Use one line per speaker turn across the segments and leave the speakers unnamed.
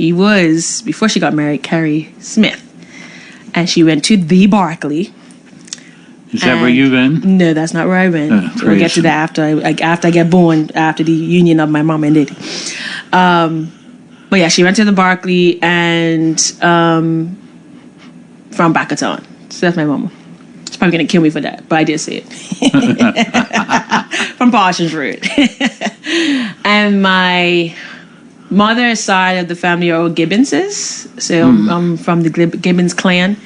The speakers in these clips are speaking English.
She was, before she got married, Carrie Smith. And she went to the Berkeley.
Is that where you went?
No, that's not where I went. We'll get to that after I get born, after the union of my mom and daddy. But yeah, she went to the Berkeley and from Baccaton. So that's my mama. She's probably going to kill me for that, but I did say it. From Parsons Road. And my mother's side of the family are all Gibbonses. So I'm from the Gibbons clan.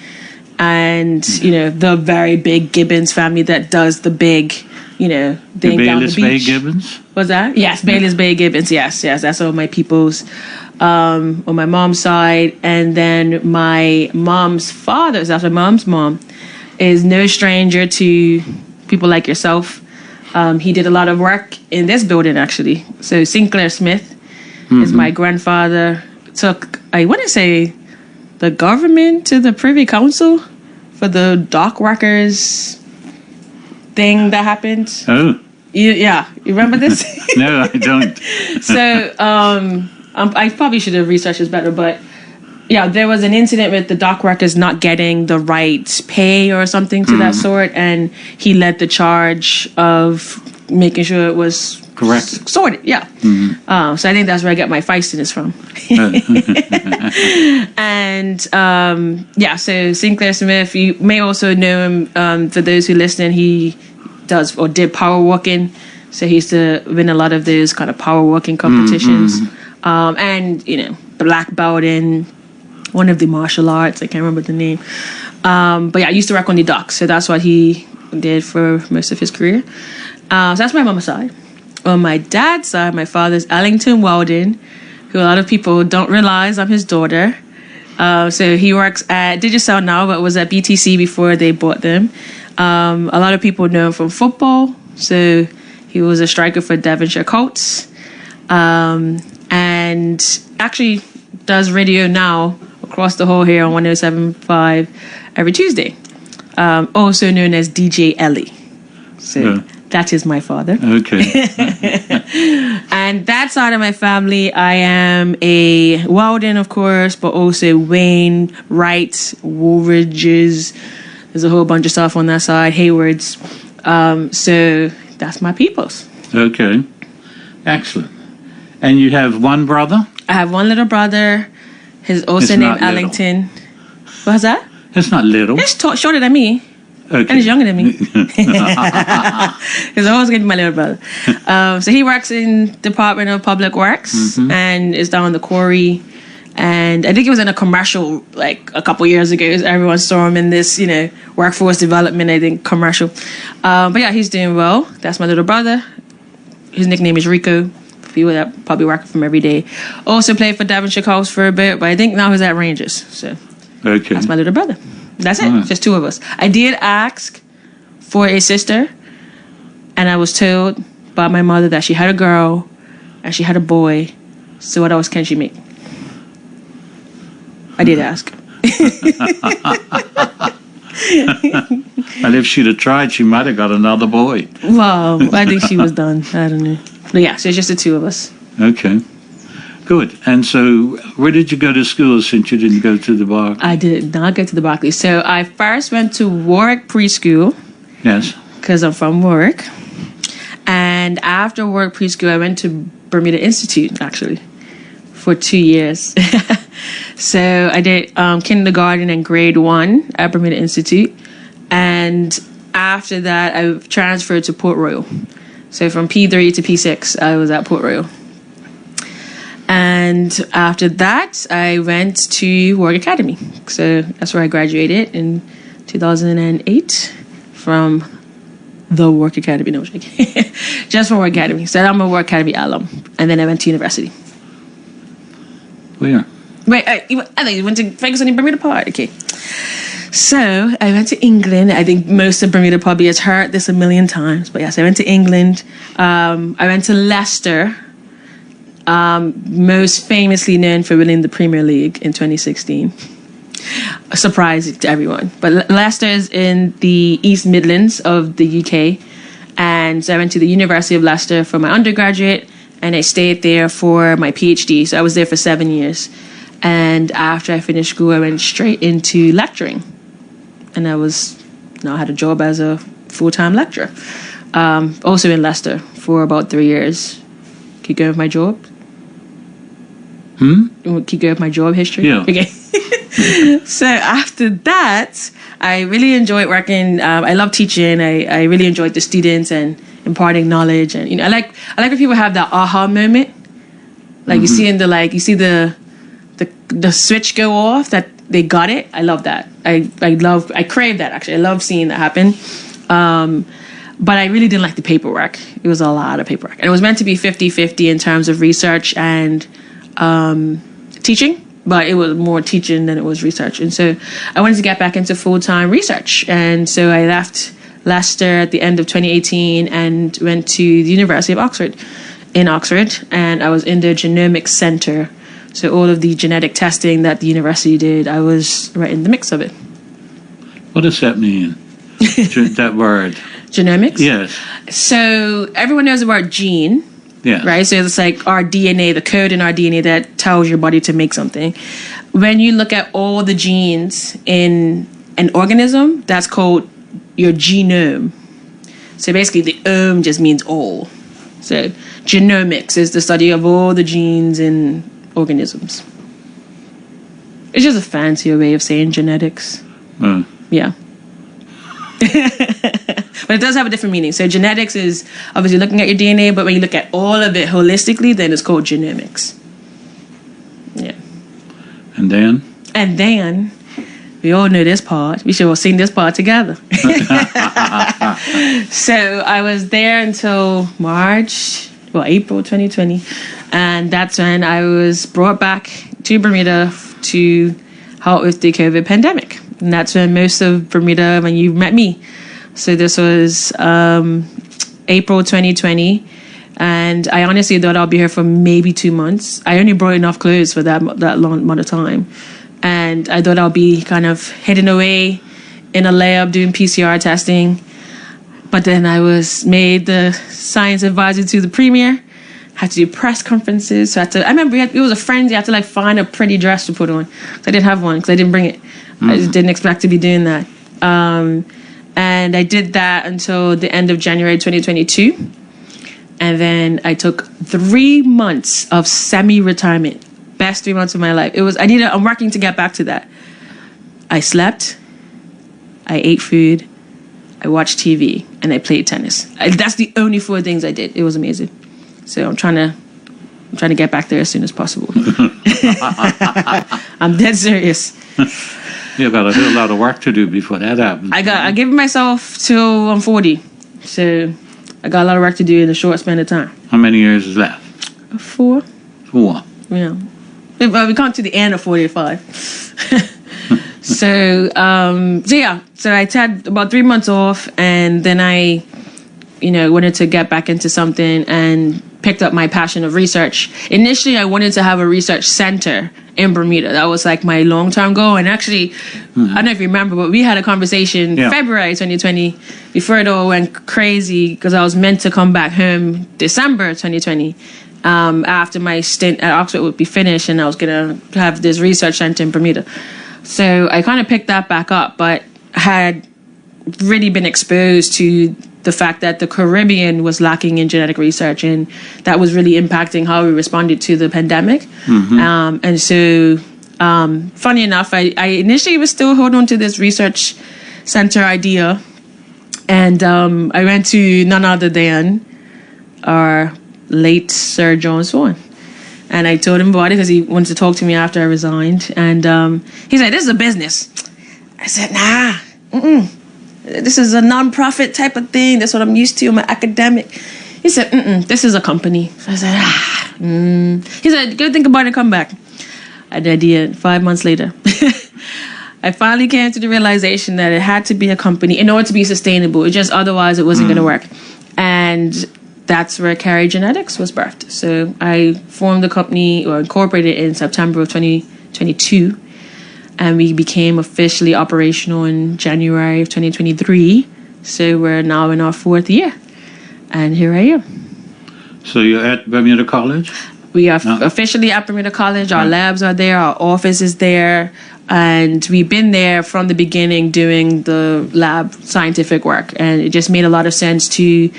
And, the very big Gibbons family that does the big, thing down the beach.
Bayless Bay Gibbons?
What's that? Yes, Bayless Bay Gibbons. Yes. That's all my peoples on my mom's side. And then my mom's father, that's my mom's mom, is no stranger to people like yourself. He did a lot of work in this building, actually. So Sinclair Smith is my grandfather. Took, I want to say, the government to the Privy Council for the dock workers thing that happened.
Oh.
You remember this?
No, I don't.
So I probably should have researched this better, but yeah, there was an incident with the dock workers not getting the right pay or something to that sort, and he led the charge of making sure it was
correct,
sorted. Yeah. So I think that's where I get my feistiness from. And so Sinclair Smith, you may also know him. For those who listen, he does or did power walking. So he used to win a lot of those kind of power walking competitions. And black belt in one of the martial arts. I can't remember the name. But yeah, I used to work on the docks. So that's what he did for most of his career. So that's my mama's side. On my dad's side, my father's Ellington Weldon, who a lot of people don't realize I'm his daughter. So he works at Digicel now, but was at BTC before they bought them. A lot of people know him from football. So he was a striker for Devonshire Colts. And actually does radio now across the whole here on 107.5 every Tuesday. Also known as DJ Ellie. So that is my father. Okay. And that side of my family, I am a Weldon, of course, but also Wayne, Wright, Woolridges. There's a whole bunch of stuff on that side, Haywards. So that's my peoples.
Okay. Excellent. And you have one brother?
I have one little brother. He's also named Ellington. What's that?
It's not little.
He's shorter than me. Okay. And he's younger than me. He's always going to be my little brother. So he works in Department of Public Works and is down on the quarry. And I think he was in a commercial like a couple years ago. Everyone saw him in this, workforce development, I think, commercial. But yeah, he's doing well. That's my little brother. His nickname is Rico. People that probably work with him every day. Also played for Devonshire Colts for a bit, but I think now he's at Rangers. So that's my little brother. That's it. Just two of us. I did ask for a sister, and I was told by my mother that she had a girl and she had a boy. So what else can she make? I did ask.
And if she'd have tried, she might have got another boy.
Well, I think she was done. I don't know. But yeah, so it's just the two of us.
Okay. Good. And so where did you go to school since you didn't go to the Berkeley?
I did not go to the Berkeley. So I first went to Warwick Preschool. Yes. Because I'm from Warwick. And after Warwick Preschool, I went to Bermuda Institute, actually, for 2 years. So I did kindergarten and grade 1 at Bermuda Institute. And after that, I transferred to Port Royal. So from P3 to P6, I was at Port Royal. And after that, I went to Warwick Academy. So that's where I graduated in 2008 from the Warwick Academy. No, just from Warwick Academy. So I'm a Warwick Academy alum. And then I went to university.
Where?
Wait, I think you went to focus on the Bermuda part. Okay. So I went to England. I think most of Bermuda probably has heard this a million times. But yes, I went to England. I went to Leicester. Most famously known for winning the Premier League in 2016. A surprise to everyone. But Leicester is in the East Midlands of the UK. And so I went to the University of Leicester for my undergraduate. And I stayed there for my PhD. So I was there for 7 years. And after I finished school, I went straight into lecturing. And I had a job as a full-time lecturer. Also in Leicester for about 3 years. Keep going with my job? Keep going with my job history?
Yeah.
Okay. So after that, I really enjoyed working. I love teaching. I really enjoyed the students and imparting knowledge. And I like when people have that aha moment. Like you see the switch go off, that they got it. I love that. I crave that, actually. I love seeing that happen. But I really didn't like the paperwork. It was a lot of paperwork. And it was meant to be 50-50 in terms of research and teaching, but it was more teaching than it was research. And so I wanted to get back into full-time research. And so I left Leicester at the end of 2018 and went to the University of Oxford in Oxford. And I was in the genomics center. So all of the genetic testing that the university did, I was right in the mix of it.
What does that mean? That word?
Genomics?
Yes.
So everyone knows the word gene.
Yeah.
Right? So it's like our DNA, the code in our DNA that tells your body to make something. When you look at all the genes in an organism, that's called your genome. So basically the "ome" just means all. So genomics is the study of all the genes in organisms. It's just a fancier way of saying genetics. Yeah. But it does have a different meaning. So genetics is obviously looking at your DNA, but when you look at all of it holistically, then it's called genomics. Yeah.
And then?
And then, we all know this part. We should all sing this part together. So I was there until April 2020. And that's when I was brought back to Bermuda to help with the COVID pandemic. And that's when most of Bermuda, when you met me. So this was April 2020. And I honestly thought I'll be here for maybe 2 months. I only brought enough clothes for that long amount of time. And I thought I'll be kind of hidden away in a lab doing PCR testing. But then I was made the science advisor to the premier. Had to do press conferences. So I remember it was a frenzy. I had to find a pretty dress to put on. So I didn't have one because I didn't bring it. I just didn't expect to be doing that. And I did that until the end of January 2022. And then I took 3 months of semi-retirement. Best 3 months of my life. I'm working to get back to that. I slept. I ate food. I watched TV. And I played tennis. That's the only 4 things I did. It was amazing. So I'm trying to get back there as soon as possible. I'm dead serious.
You got a whole lot of work to do before that happens.
I give myself till I'm 40. So I got a lot of work to do in a short span of time.
How many years is left?
4.
4.
Yeah. Well, we can't do the end of 45. So I had about 3 months off, and then I, wanted to get back into something and picked up my passion of research. Initially, I wanted to have a research center in Bermuda. That was my long-term goal. And actually, I don't know if you remember, but we had a conversation February 2020 before it all went crazy, because I was meant to come back home December 2020 after my stint at Oxford would be finished, and I was going to have this research center in Bermuda. So I kind of picked that back up, but had really been exposed to the fact that the Caribbean was lacking in genetic research, and that was really impacting how we responded to the pandemic. And so, funny enough, I initially was still holding on to this research center idea, and I went to none other than our late Sir John Swan. And I told him about it because he wanted to talk to me after I resigned. And he said, "This is a business." I said, "Nah, this is a non-profit type of thing. That's what I'm used to. I'm an academic." He said, "This is a company." So I said, He said, "Go think about it and come back." And I did. 5 months later, I finally came to the realization that it had to be a company in order to be sustainable. Otherwise it wasn't going to work. And that's where Carry Genetics was birthed. So I formed the company, or incorporated it, in September of 2022. And we became officially operational in January of 2023. So we're now in our 4th year. And here I am.
So you're at Bermuda College?
We are officially at Bermuda College. Our labs are there. Our office is there. And we've been there from the beginning doing the lab scientific work. And it just made a lot of sense to,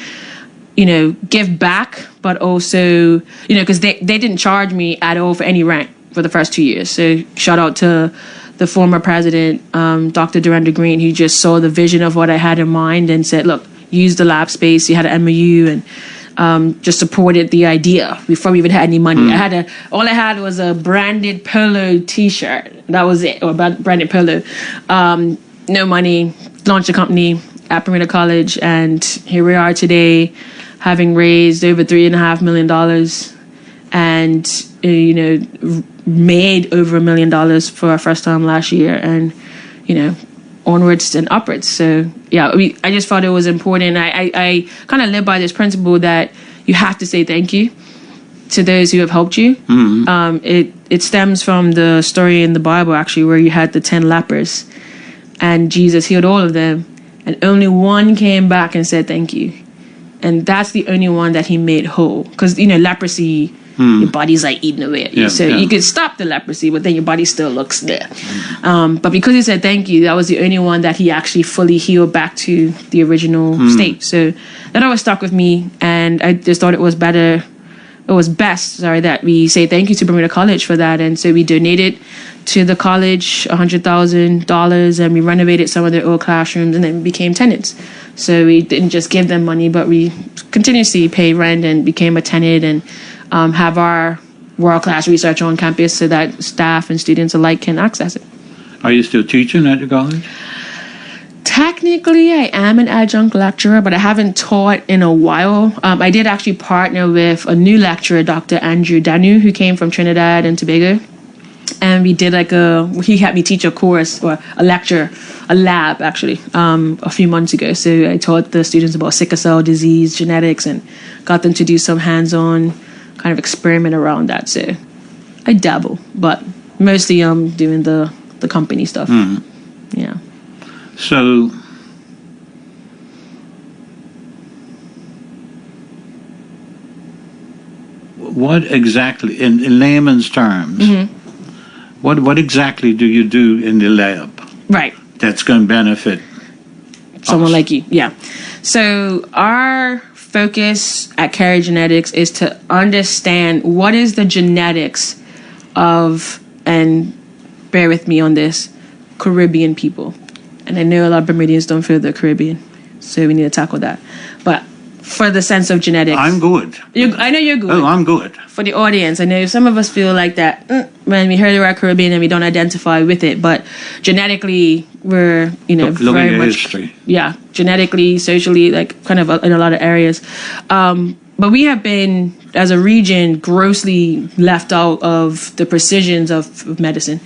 give back, but also, because they didn't charge me at all for any rent for the first 2 years. So shout out to the former president, Dr. Duranda Green, who just saw the vision of what I had in mind and said, look, use the lab space. You had an MOU and just supported the idea before we even had any money. All I had was a branded polo t-shirt. That was it, or branded polo. No money, launched a company at Bermuda College, and here we are today, having raised over $3.5 million and, made over $1 million for our first time last year, and, onwards and upwards. So, yeah, I just thought it was important. I kind of live by this principle that you have to say thank you to those who have helped you. It stems from the story in the Bible, actually, where you had the 10 lepers, and Jesus healed all of them, and only one came back and said thank you. And that's the only one that he made whole. Because, leprosy, your body's like eating away at you. You could stop the leprosy, but then your body still looks there. But because he said thank you, that was the only one that he actually fully healed back to the original state. So that always stuck with me. And I just thought it was best, that we say thank you to Bermuda College for that. And so we donated to the college $100,000, and we renovated some of their old classrooms, and then we became tenants. So we didn't just give them money, but we continuously paid rent and became a tenant, and have our world-class research on campus so that staff and students alike can access it.
Are you still teaching at the college?
Technically, I am an adjunct lecturer, but I haven't taught in a while. I did actually partner with a new lecturer, Dr. Andrew Danu, who came from Trinidad and Tobago. And we did he had me teach a course, or a lecture, a lab actually, a few months ago. So I taught the students about sickle cell disease, genetics, and got them to do some hands-on kind of experiment around that. So I dabble, but mostly I'm doing the company stuff. Yeah.
So what exactly, in layman's terms, what exactly do you do in the lab?
Right.
That's going to benefit
someone like you. Yeah. So our focus at Carry Genetics is to understand what is the genetics of, and bear with me on this, Caribbean people. And I know a lot of Bermudians don't feel they're Caribbean, so we need to tackle that. But for the sense of genetics,
I'm good.
I know you're good.
Oh, I'm good.
For the audience, I know some of us feel like that when we hear the word Caribbean and we don't identify with it. But genetically, we're very much
history.
Yeah, genetically, socially, like kind of in a lot of areas. But we have been, as a region, grossly left out of the precisions of medicine.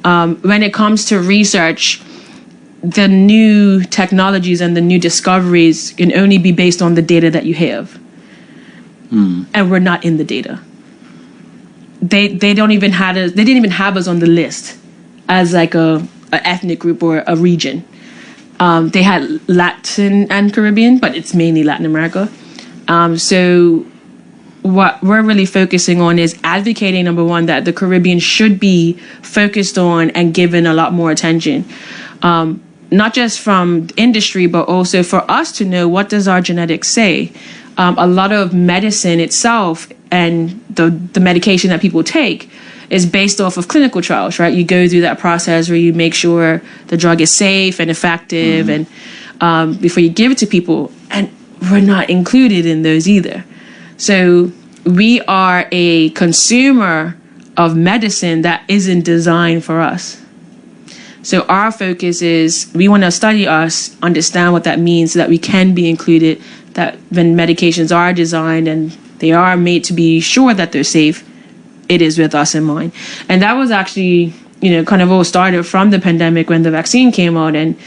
When it comes to research, the new technologies and the new discoveries can only be based on the data that you have. And we're not in the data. They didn't even have us on the list as like a ethnic group or a region. They had Latin and Caribbean, but it's mainly Latin America. So what we're really focusing on is advocating, number one, that the Caribbean should be focused on and given a lot more attention. Not just from industry, but also for us to know, what does our genetics say? A lot of medicine itself and the medication that people take is based off of clinical trials, right? You go through that process where you make sure the drug is safe and effective and before you give it to people. And we're not included in those either. So we are a consumer of medicine that isn't designed for us. So our focus is we want to study us, understand what that means so that we can be included, that when medications are designed and they are made to be sure that they're safe, it is with us in mind. And that was actually, kind of all started from the pandemic when the vaccine came out, and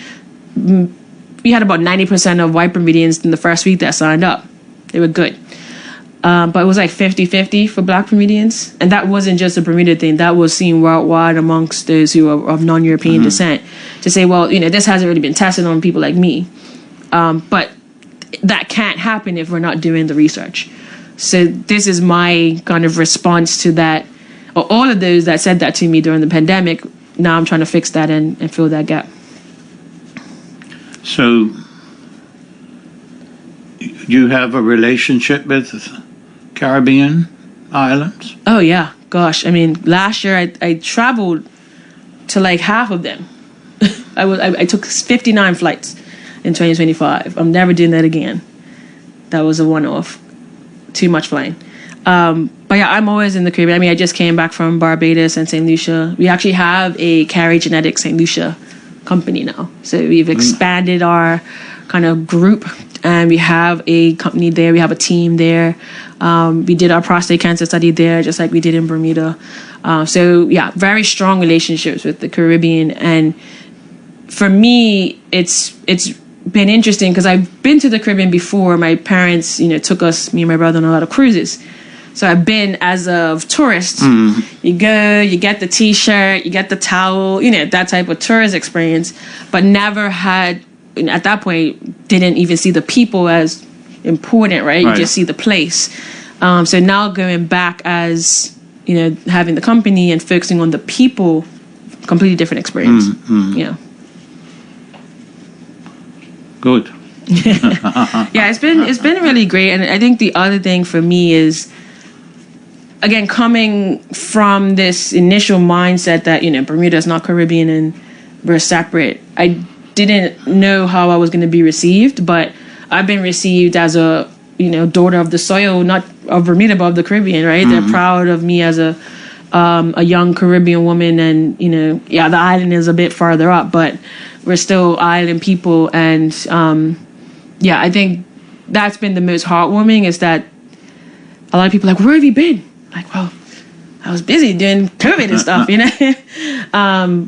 we had about 90% of white Bermudians in the first week that signed up. They were good. But it was like 50-50 for black Bermudians. And that wasn't just a Bermuda thing. That was seen worldwide amongst those who are of non-European descent. To say, well, this hasn't really been tested on people like me. But that can't happen if we're not doing the research. So this is my kind of response to that, or all of those that said that to me during the pandemic. Now I'm trying to fix that and fill that gap.
So you have a relationship with Caribbean islands?
Oh yeah, gosh. I mean, last year I traveled to like half of them. I took 59 flights in 2025. I'm never doing that again. That was a one-off. Too much flying. But yeah, I'm always in the Caribbean. I mean, I just came back from Barbados and St. Lucia. We actually have a Carry Genetics St. Lucia company now. So we've expanded our kind of group, and we have a company there. We have a team there. We did our prostate cancer study there, just like we did in Bermuda. So yeah, very strong relationships with the Caribbean. And for me, it's been interesting because I've been to the Caribbean before. My parents, took us, me and my brother, on a lot of cruises. So I've been as a tourist. You go, you get the T-shirt, you get the towel, that type of tourist experience, but never had, at that point, didn't even see the people as important, right? You just see the place. So now going back as, having the company and focusing on the people, completely different experience. Yeah.
Good.
Yeah, it's been really great. And I think the other thing for me is, again, coming from this initial mindset that, Bermuda is not Caribbean and we're separate, I didn't know how I was going to be received, but I've been received as a, daughter of the soil, not of Bermuda, but of the Caribbean, right? They're proud of me as a young Caribbean woman, and, the island is a bit farther up, but we're still island people. And, I think that's been the most heartwarming, is that a lot of people are like, where have you been? Like, well, I was busy doing COVID and stuff,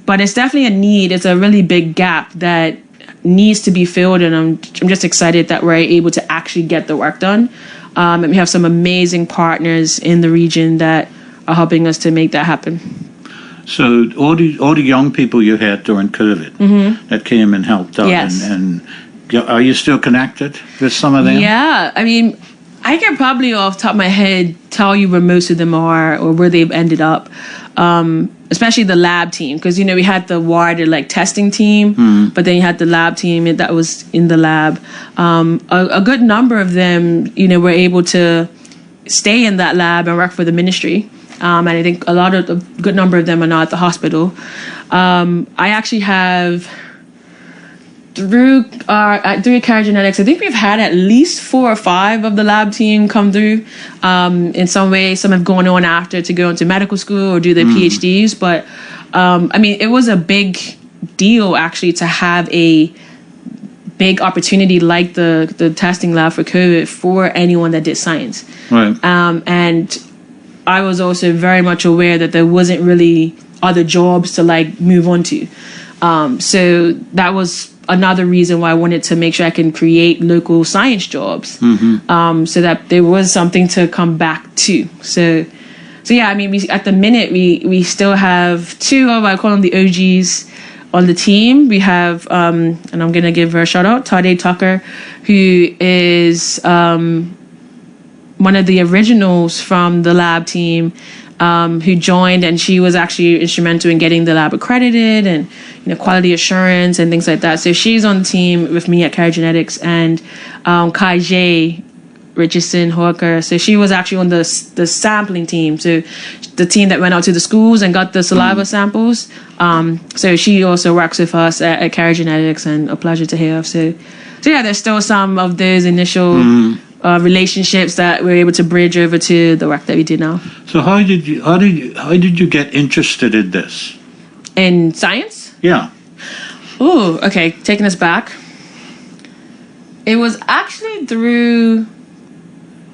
but it's definitely a need. It's a really big gap that needs to be filled, and I'm just excited that we're able to actually get the work done. And we have some amazing partners in the region that are helping us to make that happen.
So all the young people you had during COVID that came and helped out,
yes.
and are you still connected with some of them?
Yeah, I mean, I can probably off the top of my head tell you where most of them are or where they've ended up, especially the lab team, because, we had the wider testing team, but then you had the lab team that was in the lab. A good number of them, were able to stay in that lab and work for the ministry. And I think a good number of them are now at the hospital. I actually have, through Carry Genetics, I think we've had at least 4 or 5 of the lab team come through in some way. Some have gone on after to go into medical school or do their PhDs. But, it was a big deal, actually, to have a big opportunity like the testing lab for COVID for anyone that did science.
Right.
And I was also very much aware that there wasn't really other jobs to move on to. So that was another reason why I wanted to make sure I can create local science jobs, so that there was something to come back to. So yeah, at the minute we still have 2 of, I call them the OGs on the team. We have, and I'm gonna give her a shout out, Tade Tucker, who is one of the originals from the lab team, who joined, and she was actually instrumental in getting the lab accredited and quality assurance and things like that. So she's on the team with me at Carry Genetics, and Kai J. Richardson Hawker. So she was actually on the sampling team, so the team that went out to the schools and got the saliva samples. So she also works with us at Carry Genetics, and a pleasure to have. So yeah, there's still some of those initial relationships that we're able to bridge over to the work that we do now.
So how did you get interested in this?
In science?
Yeah.
Oh, okay. Taking us back. It was actually through,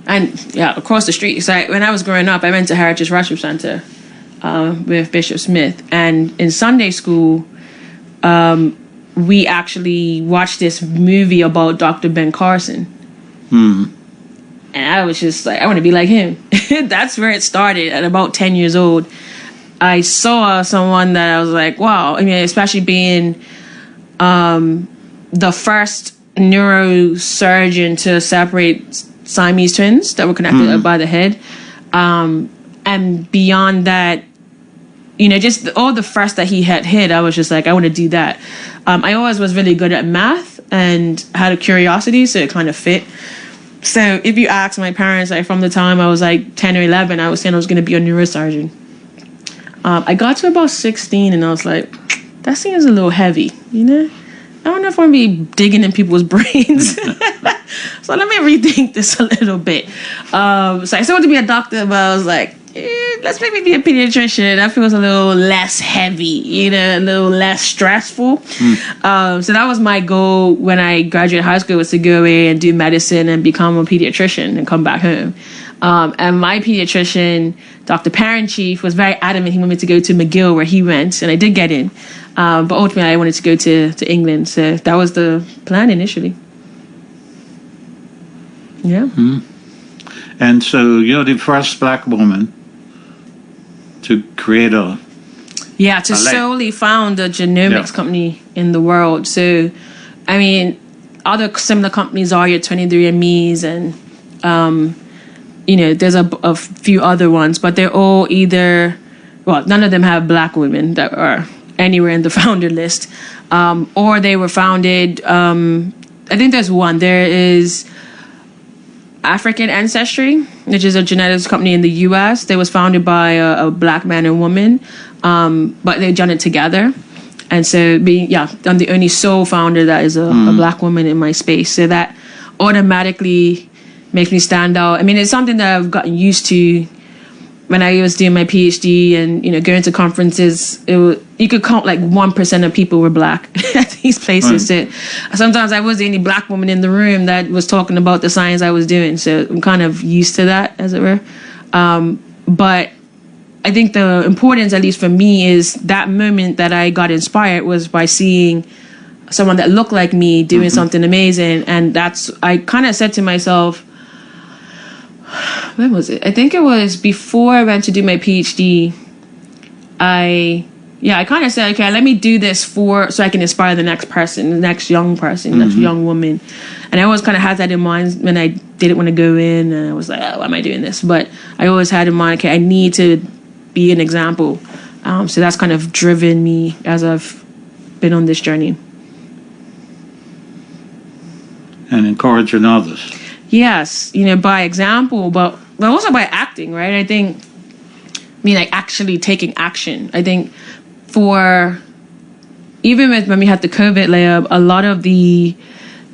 and yeah, across the street. So when I was growing up, I went to Heritage Worship Center with Bishop Smith, and in Sunday school, we actually watched this movie about Dr. Ben Carson. And I was just like, I want to be like him. That's where it started at about 10 years old. I saw someone that I was like, wow. Especially being the first neurosurgeon to separate Siamese twins that were connected by the head. And beyond that, just all the first that he had hit, I was just like, I want to do that. I always was really good at math and had a curiosity, so it kind of fit. So if you ask my parents, like from the time I was like 10 or 11, I was saying I was going to be a neurosurgeon. I got to about 16 and I was like, that seems a little heavy, I don't know if I'm going to be digging in people's brains. So let me rethink this a little bit. So I still wanted to be a doctor, but I was like, let's maybe be a pediatrician. That feels a little less heavy, a little less stressful. So that was my goal when I graduated high school, was to go away and do medicine and become a pediatrician and come back home. And my pediatrician, Dr. Parent-Chief, was very adamant. He wanted me to go to McGill, where he went, and I did get in. But ultimately, I wanted to go to England. So that was the plan initially. Yeah.
And so you're the first black woman to create
to solely found a genomics company in the world. So, I mean, other similar companies are your 23andMe's and, there's a few other ones, but they're all either, none of them have black women that are anywhere in the founder list, or they were founded, I think there's one. There is African Ancestry, which is a genetics company in the U.S. They was founded by a black man and woman, but they've done it together. And so, I'm the only sole founder that is a black woman in my space. So that automatically makes me stand out. I mean, it's something that I've gotten used to when I was doing my PhD and, going to conferences. You could count like 1% of people were black at these places. Right. So sometimes I was the only black woman in the room that was talking about the science I was doing. So I'm kind of used to that, as it were. But I think the importance, at least for me, is that moment that I got inspired was by seeing someone that looked like me doing something amazing. And I kind of said to myself, when was it? I think it was before I went to do my PhD. I kind of said, okay, let me do this so I can inspire the next person, the next young person, next young woman. And I always kind of had that in mind when I didn't want to go in, and I was like, oh, why am I doing this? But I always had in mind, okay, I need to be an example. So that's kind of driven me as I've been on this journey.
And encouraging others.
Yes, by example, but also by acting, right? I think, actually taking action. I think even when we had the COVID layup, a lot of the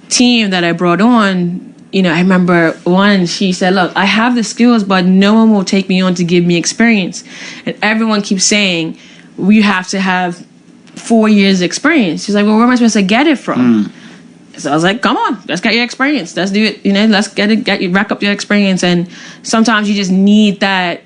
team that I brought on, I remember one, she said, look, I have the skills, but no one will take me on to give me experience. And everyone keeps saying, you have to have 4 years experience. She's like, well, where am I supposed to get it from? So I was like, come on, let's get your experience. Let's do it. Let's rack up your experience. And sometimes you just need that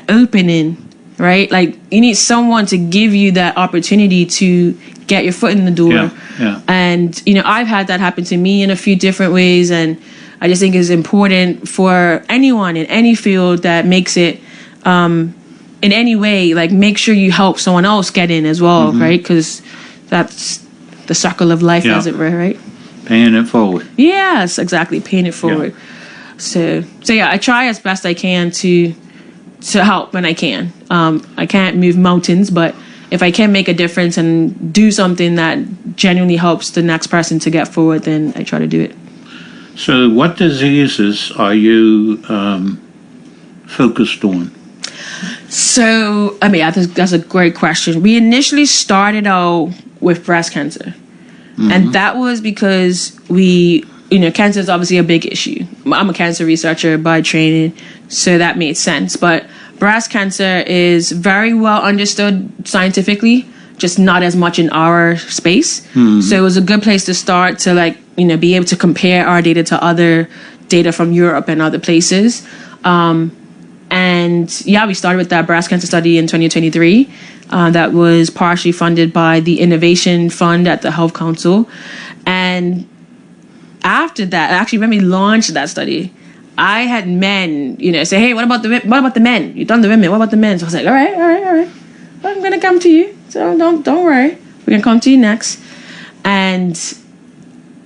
opening, right? Like you need someone to give you that opportunity to get your foot in the door.
Yeah.
And, I've had that happen to me in a few different ways. And I just think it's important for anyone in any field that makes it, in any way, like make sure you help someone else get in as well, right? Because that's the circle of life, as it were, right?
Paying it forward.
Yes, exactly. Paying it forward. So I try as best I can to help when I can. I can't move mountains, but if I can make a difference and do something that genuinely helps the next person to get forward, then I try to do it.
So what diseases are you focused on?
So, that's a great question. We initially started out with breast cancer. And that was because cancer is obviously a big issue. I'm a cancer researcher by training, so that made sense. But breast cancer is very well understood scientifically, just not as much in our space. So it was a good place to start to be able to compare our data to other data from Europe and other places. We started with that breast cancer study in 2023. That was partially funded by the Innovation Fund at the Health Council. And after that, actually, when we launched that study, I had men, say, hey, what about the men? You've done the women. What about the men? So I was like, all right. Well, I'm going to come to you. So don't worry. We're going to come to you next. And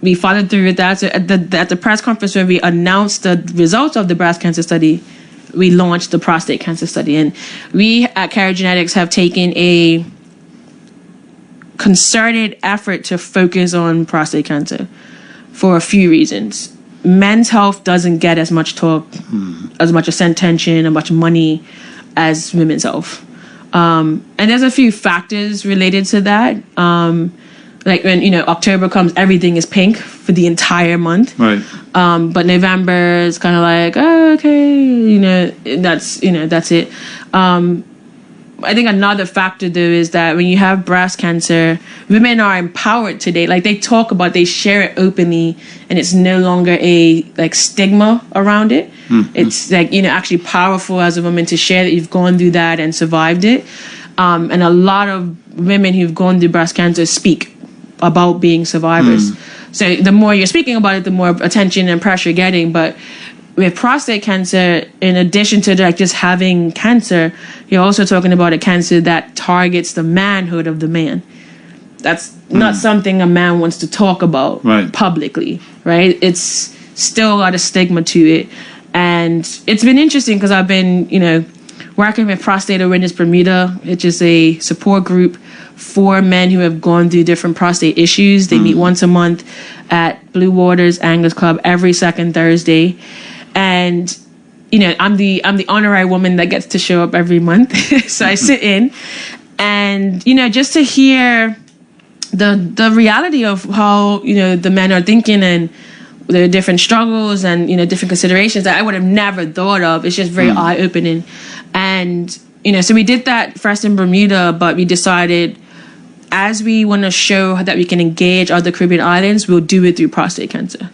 we followed through with that. So at the press conference where we announced the results of the breast cancer study, we launched the prostate cancer study. And we at Genetics have taken a concerted effort to focus on prostate cancer for a few reasons. Men's health doesn't get as much talk, as much attention, and much money as women's health. And there's a few factors related to that. Like when, October comes, everything is pink for the entire month.
Right.
But November is kind of like, oh, okay, that's it. I think another factor, though, is that when you have breast cancer, women are empowered today. Like, they talk about, they share it openly, and it's no longer a, stigma around it. Mm-hmm. It's, actually powerful as a woman to share that you've gone through that and survived it. And a lot of women who've gone through breast cancer speak about being survivors. So the more you're speaking about it, the more attention and pressure you're getting. But with prostate cancer, in addition to just having cancer, you're also talking about a cancer that targets the manhood of the man. That's not something a man wants to talk about publicly, right? It's still a lot of stigma to it. And it's been interesting because I've been, working with Prostate Awareness Bermuda, which is a support group for men who have gone through different prostate issues. They meet once a month at Blue Waters Anglers Club every second Thursday. And, I'm the honorary woman that gets to show up every month. So I sit in and, just to hear the reality of how, the men are thinking and the different struggles and, different considerations that I would have never thought of. It's just very eye-opening. And, so we did that first in Bermuda, but we decided as we want to show that we can engage other Caribbean islands, we'll do it through prostate cancer.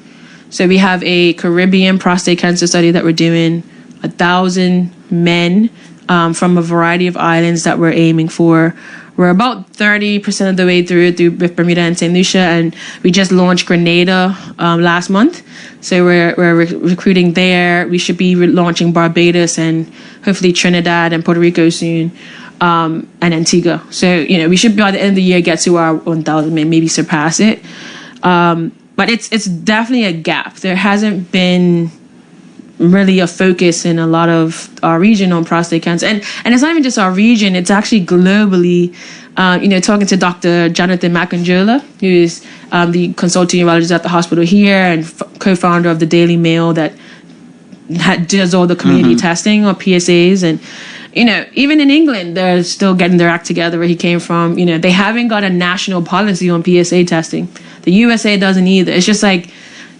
So we have a Caribbean prostate cancer study that we're doing, 1,000 men from a variety of islands that we're aiming for. We're about 30% of the way through with Bermuda and St. Lucia, and we just launched Grenada last month. So we're recruiting there. We should be launching Barbados and hopefully Trinidad and Puerto Rico soon, and Antigua. So, we should by the end of the year get to our 1,000 men, maybe surpass it. But it's definitely a gap. There hasn't been really a focus in a lot of our region on prostate cancer. And it's not even just our region, it's actually globally. Talking to Dr. Jonathan Macanjola, who is the consulting urologist at the hospital here and co-founder of the Daily Mail that does all the community testing or PSAs. And, even in England, they're still getting their act together where he came from. They haven't got a national policy on PSA testing. The USA doesn't either. It's just like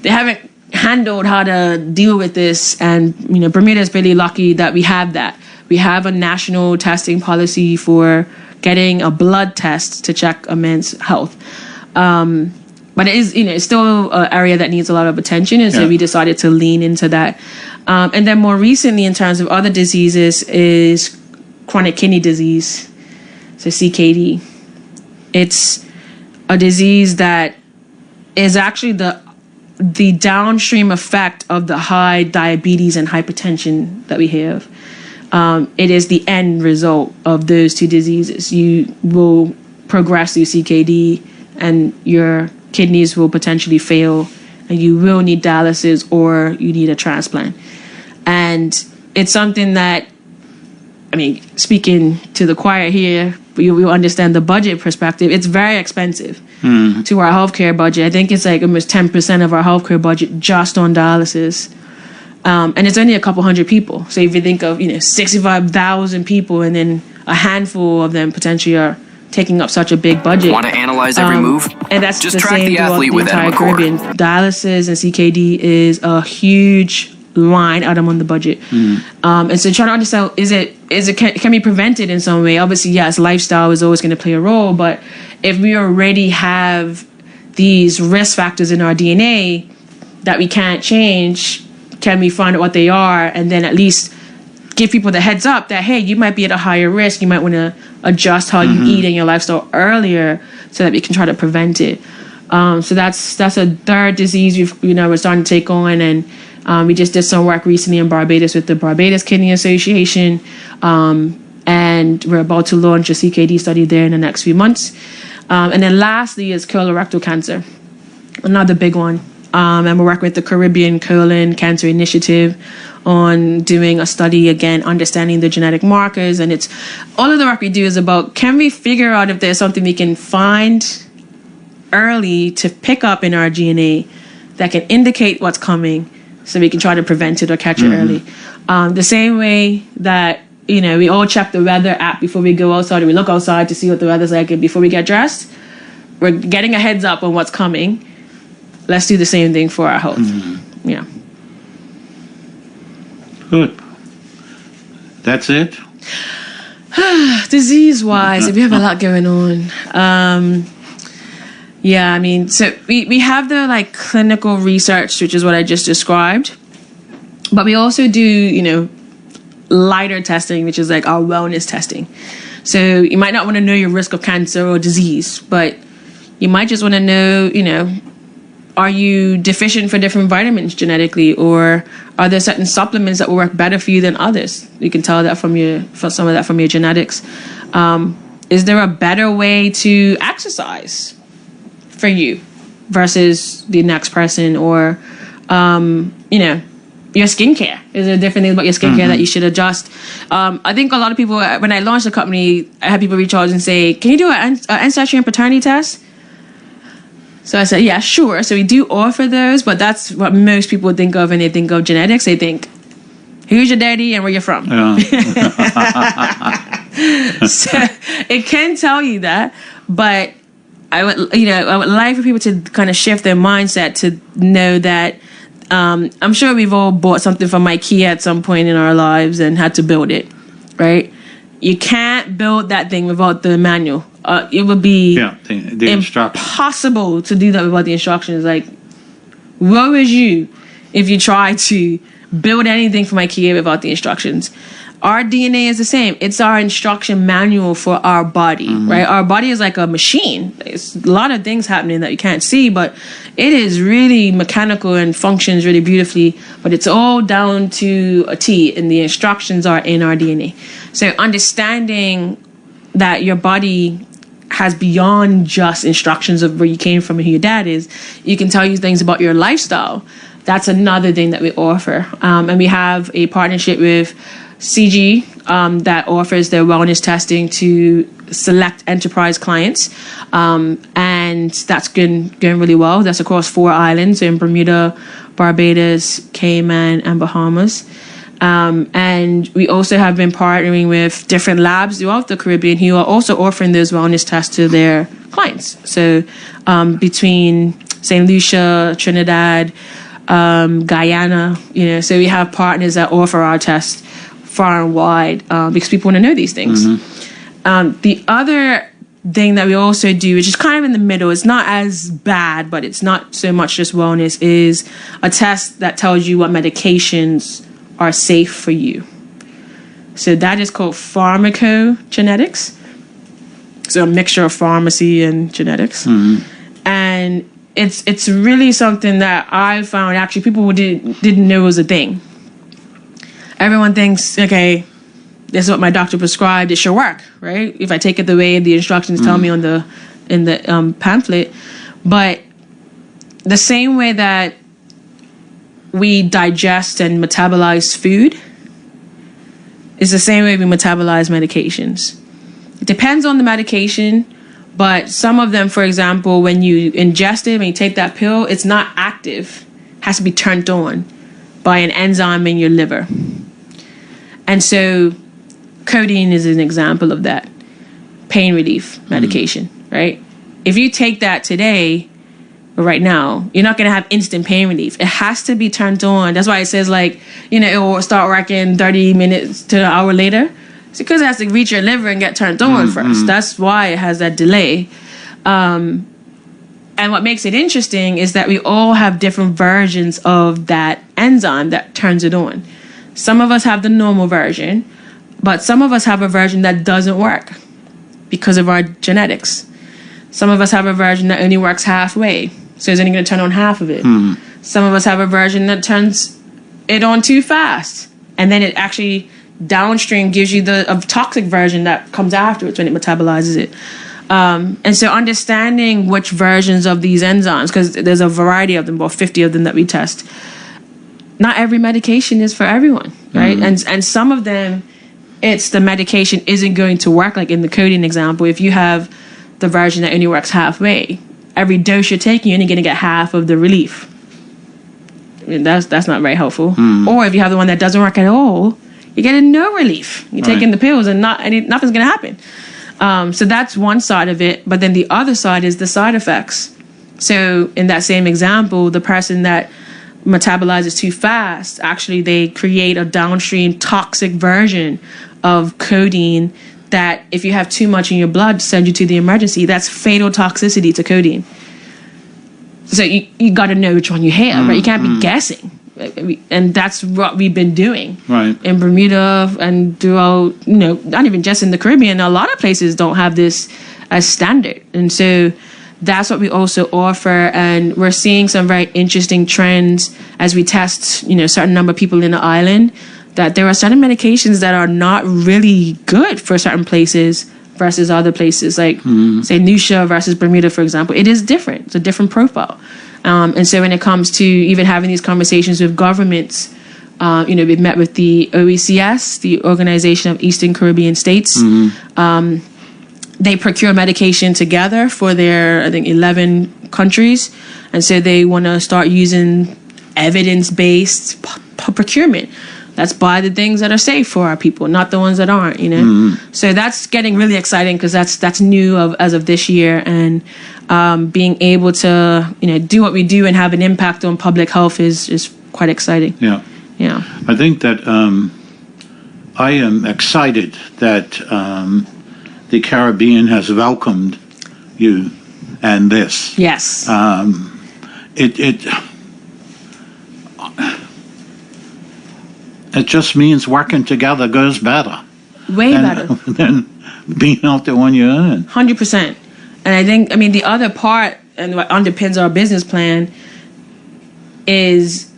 they haven't handled how to deal with this. And, Bermuda is really lucky that we have that. We have a national testing policy for getting a blood test to check a man's health. But it is, it's still an area that needs a lot of attention. And so we decided to lean into that. And then more recently, in terms of other diseases, is chronic kidney disease, so CKD. It's a disease that is actually the downstream effect of the high diabetes and hypertension that we have. It is the end result of those two diseases. You will progress through CKD and your kidneys will potentially fail and you will need dialysis or you need a transplant. And it's something that, speaking to the choir here, you will understand the budget perspective. It's very expensive to our healthcare budget. I think it's like almost 10% of our healthcare budget just on dialysis. And it's only a couple hundred people. So if you think of, 65,000 people and then a handful of them potentially are taking up such a big budget.
Want to analyze every move?
And that's
just
the
track
same
the athlete
throughout
with
the entire Caribbean. Dialysis and CKD is a huge line item on the budget. And so trying to understand, can be prevented in some way? Obviously, yes, lifestyle is always going to play a role, but if we already have these risk factors in our DNA that we can't change, can we find out what they are and then at least give people the heads up that, hey, you might be at a higher risk. You might want to adjust how you eat and your lifestyle earlier so that we can try to prevent it. So that's a third disease we're starting to take on. And we just did some work recently in Barbados with the Barbados Kidney Association. And we're about to launch a CKD study there in the next few months. And then lastly is colorectal cancer. another big one. And we're working with the Caribbean Colon Cancer Initiative on doing a study, again, understanding the genetic markers. And it's all of the work we do is about, can we figure out if there's something we can find early to pick up in our DNA that can indicate what's coming so we can try to prevent it or catch it early. The same way that, we all check the weather app before we go outside, or we look outside to see what the weather's like before we get dressed. We're getting a heads up on what's coming. Let's do the same thing for our health. Yeah.
Good. That's it?
Disease-wise, we have a lot going on. So we have the clinical research, which is what I just described. But we also do, lighter testing, which is our wellness testing. So you might not want to know your risk of cancer or disease, but you might just want to know, are you deficient for different vitamins genetically, or are there certain supplements that will work better for you than others? You can tell that from some of that from your genetics. Is there a better way to exercise for you versus the next person, or your skincare? Is there different things about your skincare that you should adjust? I think a lot of people, when I launched the company, I had people reach out and say, can you do an ancestry and paternity test? So I said, yeah, sure. So we do offer those, but that's what most people think of when they think of genetics. They think, who's your daddy and where you're from?
Yeah.
So it can tell you that, but I would like for people to kind of shift their mindset to know that I'm sure we've all bought something from IKEA at some point in our lives and had to build it, right? You can't build that thing without the manual. It would be
the
impossible to do that without the instructions. Woe is you if you try to build anything from IKEA without the instructions. Our DNA is the same. It's our instruction manual for our body, right? Our body is like a machine. There's a lot of things happening that you can't see, but it is really mechanical and functions really beautifully, but it's all down to a T, and the instructions are in our DNA. So understanding that your body has beyond just instructions of where you came from and who your dad is, you can tell you things about your lifestyle. That's another thing that we offer. And we have a partnership with CG that offers their wellness testing to select enterprise clients. And that's going really well. That's across 4 islands in Bermuda, Barbados, Cayman, and Bahamas. And we also have been partnering with different labs throughout the Caribbean who are also offering those wellness tests to their clients. So between St. Lucia, Trinidad, Guyana, so we have partners that offer our tests far and wide because people want to know these things. The other thing that we also do, which is kind of in the middle, it's not as bad, but it's not so much just wellness, is a test that tells you what medications are safe for you. So that is called pharmacogenetics. So a mixture of pharmacy and genetics. And it's really something that I found actually people didn't know was a thing. Everyone thinks, okay, this is what my doctor prescribed, it should work, right? If I take it the way the instructions tell me in the pamphlet. But the same way that we digest and metabolize food is the same way we metabolize medications. It depends on the medication, but some of them, for example, when you ingest it, when you take that pill, it's not active. It has to be turned on by an enzyme in your liver. And so codeine is an example of that. Pain relief medication, right? If you take that today, or right now, you're not going to have instant pain relief. It has to be turned on. That's why it says it will start working 30 minutes to an hour later. It's because it has to reach your liver and get turned on first. That's why it has that delay. And what makes it interesting is that we all have different versions of that enzyme that turns it on. Some of us have the normal version, but some of us have a version that doesn't work because of our genetics. Some of us have a version that only works halfway, so it's only going to turn on half of it. Some of us have a version that turns it on too fast, and then it actually downstream gives you the toxic version that comes afterwards when it metabolizes it. And so understanding which versions of these enzymes, because there's a variety of them, about 50 of them that we test. Not every medication is for everyone, right? And some of them, it's the medication isn't going to work. Like in the codeine example, if you have the version that only works halfway, every dose you're taking, you're only going to get half of the relief. I mean, that's not very helpful. Or if you have the one that doesn't work at all, you're getting no relief. You're taking the pills and nothing's going to happen. So that's one side of it. But then the other side is the side effects. So in that same example, the person that metabolizes too fast, actually they create a downstream toxic version of codeine that if you have too much in your blood, send you to the emergency. That's fatal toxicity to codeine. So you got to know which one you have, right? You can't be guessing. And that's what we've been doing in Bermuda and throughout, not even just in the Caribbean. A lot of places don't have this as standard. And so that's what we also offer. And we're seeing some very interesting trends as we test, certain number of people in the island, that there are certain medications that are not really good for certain places versus other places, like say Nusha versus Bermuda, for example. It is different. It's a different profile. And so when it comes to even having these conversations with governments, we've met with the OECS, the Organization of Eastern Caribbean States. They procure medication together for their, I think, 11 countries. And so they want to start using evidence-based procurement. Let's buy the things that are safe for our people, not the ones that aren't, So that's getting really exciting because that's new as of this year. And being able to, do what we do and have an impact on public health is quite exciting.
Yeah. I think that I am excited that the Caribbean has welcomed you and this.
Yes.
It just means working together goes better.
Way better.
Than being out there on your own.
100%. And I think, the other part and what underpins our business plan is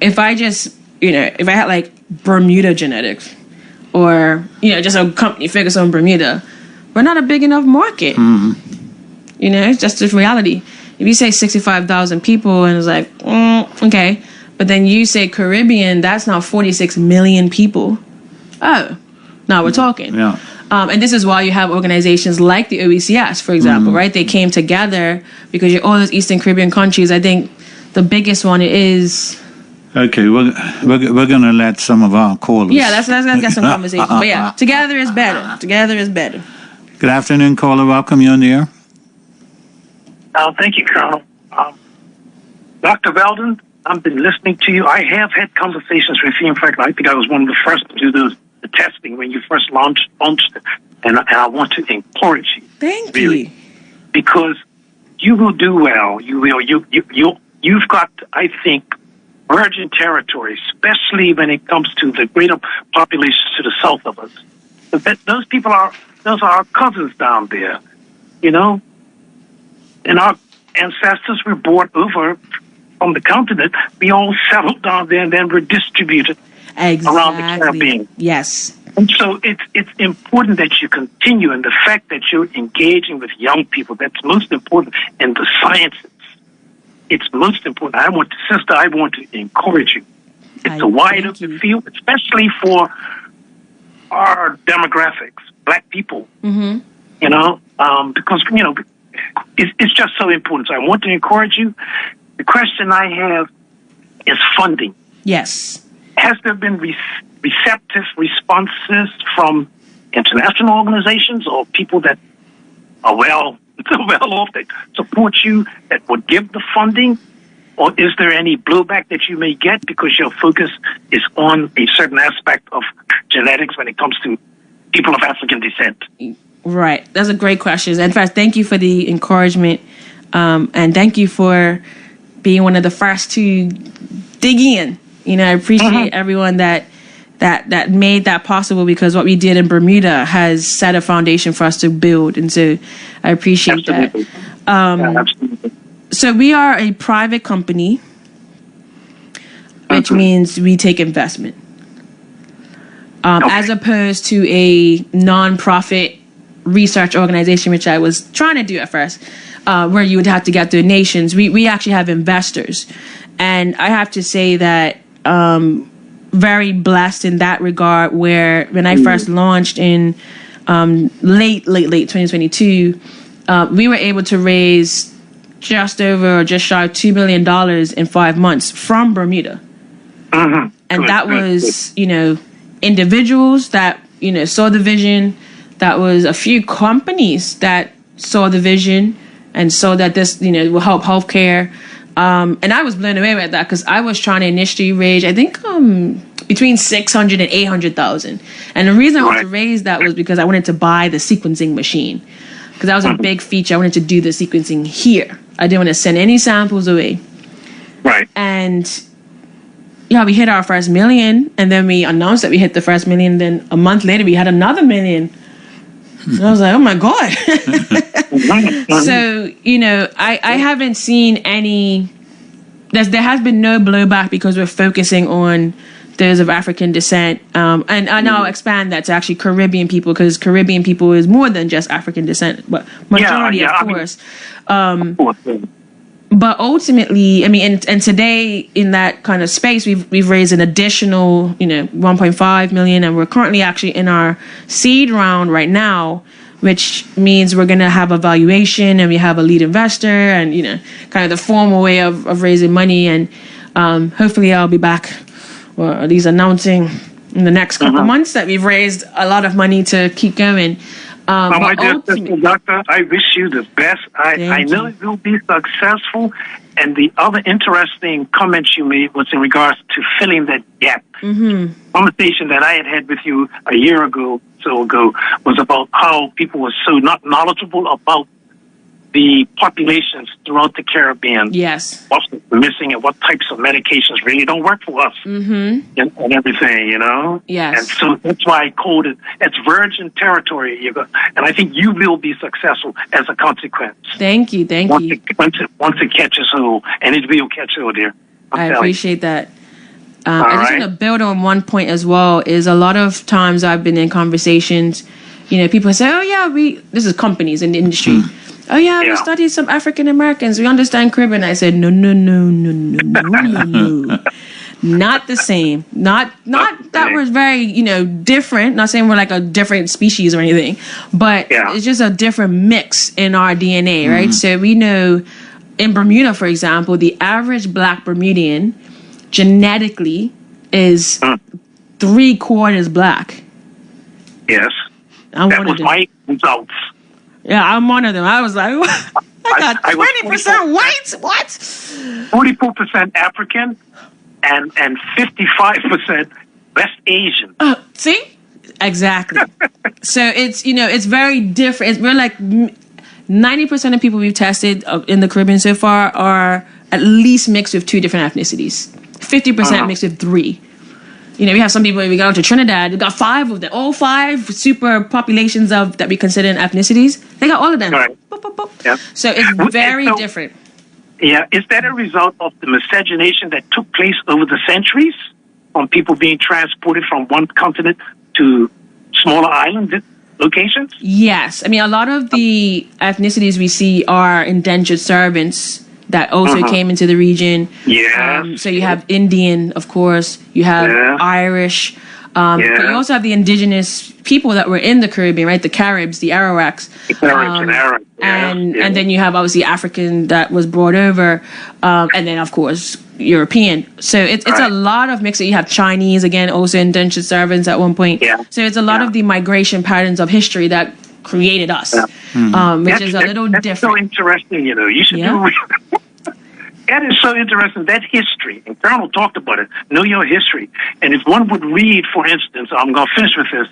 if I just, if I had like Bermuda genetics or, just a company focused on Bermuda, we're not a big enough market. It's just the reality. If you say 65,000 people and it's like, okay. But then you say Caribbean, that's now 46 million people. Oh, now we're talking.
Yeah.
And this is why you have organizations like the OECS, for example, right? They came together because you're all those Eastern Caribbean countries. I think the biggest one is...
Okay, we're going to let some of our callers...
Yeah, let's get some conversation. But yeah, together is better. Together is better.
Good afternoon, caller. Welcome. You're on the air.
Thank you, Colonel. Dr. Belden, I've been listening to you. I have had conversations with you. In fact, I think I was one of the first to do the testing when you first launched it. And I want to encourage you.
Thank
really,
you.
Because you will do well. You will. You've got, I think, virgin territory, especially when it comes to the greater populations to the south of us. Those are our cousins down there, And our ancestors were brought over from the continent. We all settled down there and then were distributed around the Caribbean.
Yes.
And so it's important that you continue, and the fact that you're engaging with young people, that's most important, and the sciences. It's most important. I want to encourage you. It's a wide open field, especially for our demographics, black people, because, it's just so important. So I want to encourage you. The question I have is funding.
Yes.
Has there been receptive responses from international organizations or people that are well off, that support you, that would give the funding? Or is there any blowback that you may get because your focus is on a certain aspect of genetics when it comes to people of African descent?
Right. That's a great question. In fact, thank you for the encouragement. And thank you for being one of the first to dig in. I appreciate everyone that made that possible, because what we did in Bermuda has set a foundation for us to build. And so I appreciate
Absolutely.
that.
Absolutely.
So we are a private company, which means we take investment. As opposed to a nonprofit research organization, which I was trying to do at first, where you would have to get donations. We actually have investors. And I have to say that very blessed in that regard, where when I first launched in late 2022, we were able to raise just over or just shy of $2 million in 5 months from Bermuda. And that was, individuals that, saw the vision. That was a few companies that saw the vision and saw that this, will help healthcare. And I was blown away with that because I was trying to initially raise, I think, between 600 and 800,000. And the reason I wanted to raise that was because I wanted to buy the sequencing machine, because that was a big feature. I wanted to do the sequencing here. I didn't want to send any samples away.
Right.
And we hit our first million, and then we announced that we hit the first million. Then a month later, we had another million. And I was like, oh my God. So, I haven't seen any, there has been no blowback because we're focusing on those of African descent. And I'll expand that to actually Caribbean people, because Caribbean people is more than just African descent, but majority, of course. But ultimately, and today in that kind of space, we've raised an additional, 1.5 million, and we're currently actually in our seed round right now, which means we're going to have a valuation and we have a lead investor and, kind of the formal way of raising money. And hopefully I'll be back, or at least announcing in the next couple months that we've raised a lot of money to keep going.
My dear sister, Doctor, I wish you the best. I know it will be successful. And the other interesting comments you made was in regards to filling that gap. Conversation that I had with you a year ago, so ago, was about how people were so not knowledgeable about the populations throughout the Caribbean.
Yes.
What's missing and what types of medications really don't work for us and everything,
Yes.
And so that's why I called it, it's virgin territory. And I think you will be successful as a consequence.
Thank you.
Once it catches hold, and it will catch hold, dear.
I appreciate that. I just want to build on one point as well, is a lot of times I've been in conversations, people say, this is companies in the industry. We studied some African Americans. We understand Caribbean. I said, no. Not the same. Not that we're very, different. Not saying we're like a different species or anything, but it's just a different mix in our DNA, right? So we know in Bermuda, for example, the average Black Bermudian genetically is 3/4 Black.
That was my results.
Yeah, I'm one of them. I was like, I got 20% white. What?
44% African and 55% West Asian.
See? Exactly. So it's, it's very different. We're like 90% of people we've tested in the Caribbean so far are at least mixed with 2 different ethnicities. 50% mixed with 3. We have some people, we got to Trinidad, we got 5 of them, all 5 super populations that we consider in ethnicities. They got all of them.
Right.
Boop, boop, boop. Yep. So it's very different.
Yeah. Is that a result of the miscegenation that took place over the centuries on people being transported from one continent to smaller island locations?
Yes. A lot of the ethnicities we see are indentured servants that also came into the region.
Yeah.
So you have Indian, of course. You have Irish. But you also have the indigenous people that were in the Caribbean, right? The Caribs, the Arawaks.
The Caribs and Arabs.
And then you have obviously African that was brought over. And then, of course, European. So it's a lot of mixing. You have Chinese, again, also indentured servants at one point. Yeah. So it's a lot of the migration patterns of history that created us, which is a little different.
That's so interesting, You should do. That is so interesting. That history, and Colonel talked about it. Know your history, and if one would read, for instance, I'm going to finish with this.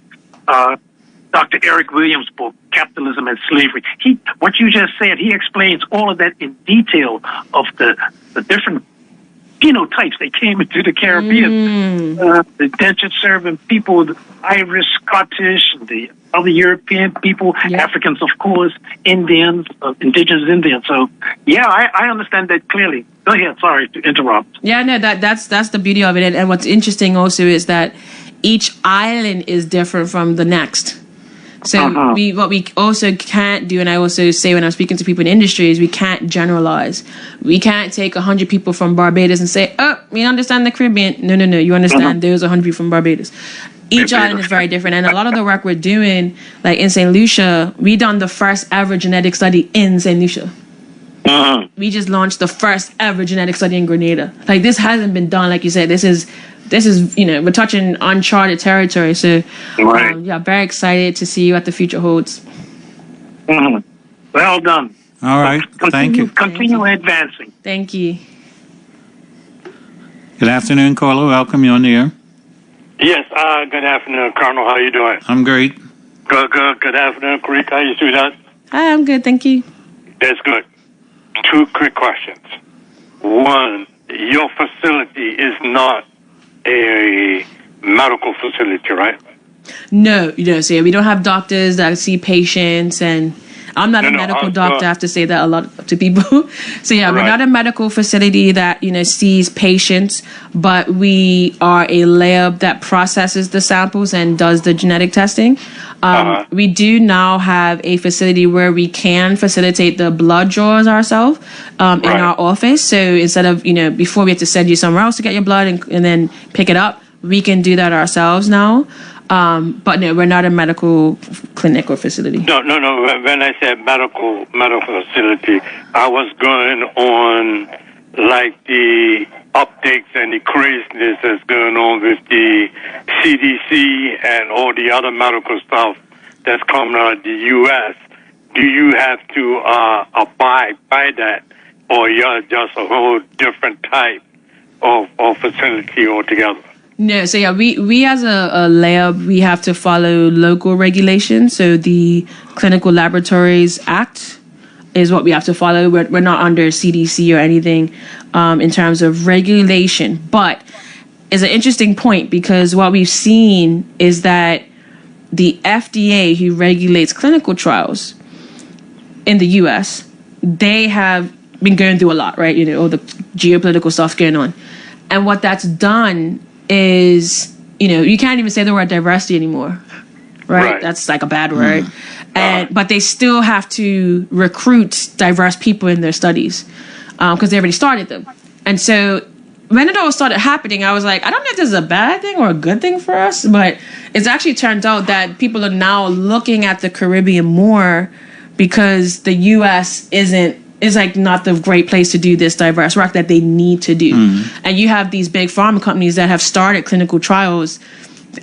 Dr. Eric Williams' book, Capitalism and Slavery. What you just said, he explains all of that in detail of the different phenotypes that came into the Caribbean. The indentured servant people, the Irish, Scottish, the other European people, Africans, of course, Indians, indigenous Indians. So, I understand that clearly. Go ahead. Sorry to interrupt.
Yeah, no, that's the beauty of it. And what's interesting also is that each island is different from the next. So what we also can't do, and I also say when I'm speaking to people in industry, is we can't generalize. We can't take 100 people from Barbados and say, oh, we understand the Caribbean. No. You understand there's 100 people from Barbados. Each island is very different. And a lot of the work we're doing, like in St. Lucia, we done the first ever genetic study in St. Lucia. We just launched the first ever genetic study in Grenada. Like, this hasn't been done. Like you said, this is we're touching uncharted territory. So very excited to see what the future holds.
Well done.
All right. Thank you.
Continue advancing.
Thank you.
Good afternoon, Carlo. Welcome. You on the air.
Yes, good afternoon, Colonel. How you doing?
I'm great.
Good afternoon, Creek. How you doing?
Hi, I'm good. Thank you.
That's good. 2 quick questions. One, your facility is not a medical facility, right?
No, so we don't have doctors that see patients, and I'm not a medical doctor. I have to say that a lot to people. So we're not a medical facility that, sees patients, but we are a lab that processes the samples and does the genetic testing. We do now have a facility where we can facilitate the blood draws ourselves in our office. So instead of, before we have to send you somewhere else to get your blood and then pick it up, we can do that ourselves now. But no, we're not a medical clinic or facility. No.
When I said medical facility, I was going on like the updates and the craziness that's going on with the CDC and all the other medical stuff that's coming out of the U.S. Do you have to abide by that, or you're just a whole different type of facility altogether?
No, so we as a lab, we have to follow local regulations. So the Clinical Laboratories Act is what we have to follow. We're not under CDC or anything in terms of regulation. But it's an interesting point, because what we've seen is that the FDA, who regulates clinical trials in the U.S., they have been going through a lot, right? All the geopolitical stuff going on. And what that's done is, you can't even say the word diversity anymore, right? That's like a bad word. But they still have to recruit diverse people in their studies because they already started them. And so when it all started happening, I was like, I don't know if this is a bad thing or a good thing for us, but it's actually turned out that people are now looking at the Caribbean more, because the U.S. is like not the great place to do this diverse work that they need to do. And you have these big pharma companies that have started clinical trials,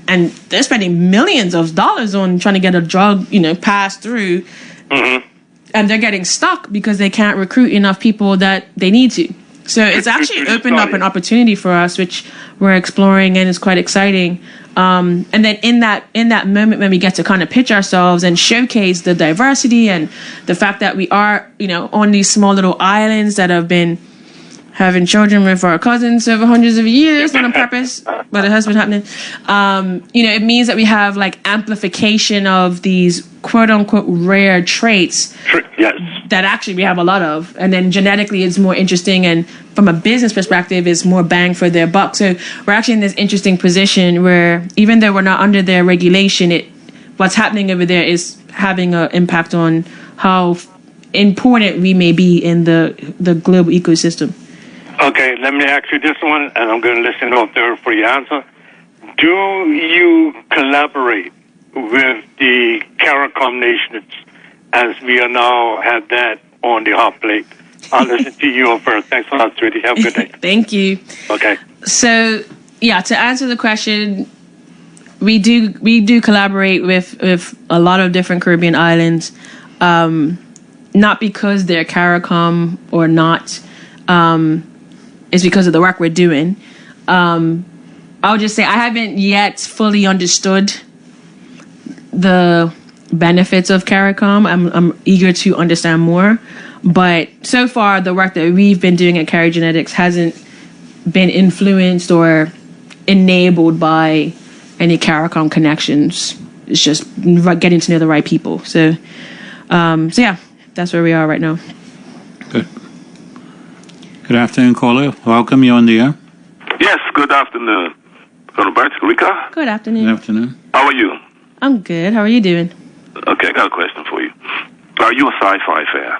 and they're spending millions of dollars on trying to get a drug, passed through. And they're getting stuck because they can't recruit enough people that they need to. So it's actually opened up an opportunity for us, which we're exploring, and is quite exciting. And then in that moment when we get to kind of pitch ourselves and showcase the diversity and the fact that we are, on these small little islands that have been having children with our cousins over hundreds of years, not on purpose, but it has been happening. It means that we have like amplification of these quote unquote rare traits that actually we have a lot of. And then genetically it's more interesting, and from a business perspective, it's more bang for their buck. So we're actually in this interesting position where even though we're not under their regulation, what's happening over there is having an impact on how important we may be in the global ecosystem.
Okay, let me ask you this one, and I'm going to listen up there for your answer. Do you collaborate with the CARICOM nations, as we are now have that on the hot plate? I'll listen to you first. Thanks a lot, sweetie. Have a good day.
Thank you.
Okay.
So, to answer the question, we do collaborate with a lot of different Caribbean islands, not because they're CARICOM or not. It's because of the work we're doing. I'll just say I haven't yet fully understood the benefits of CARICOM. I'm eager to understand more. But so far, the work that we've been doing at Carry Genetics hasn't been influenced or enabled by any CARICOM connections. It's just getting to know the right people. So that's where we are right now.
Good. Good afternoon, caller. Welcome. You on the air?
Yes, good afternoon. Colonel Bert, Rika.
Good afternoon.
Good afternoon.
How are you?
I'm good. How are you doing?
Okay, I got a question for you. Are you a sci-fi fan?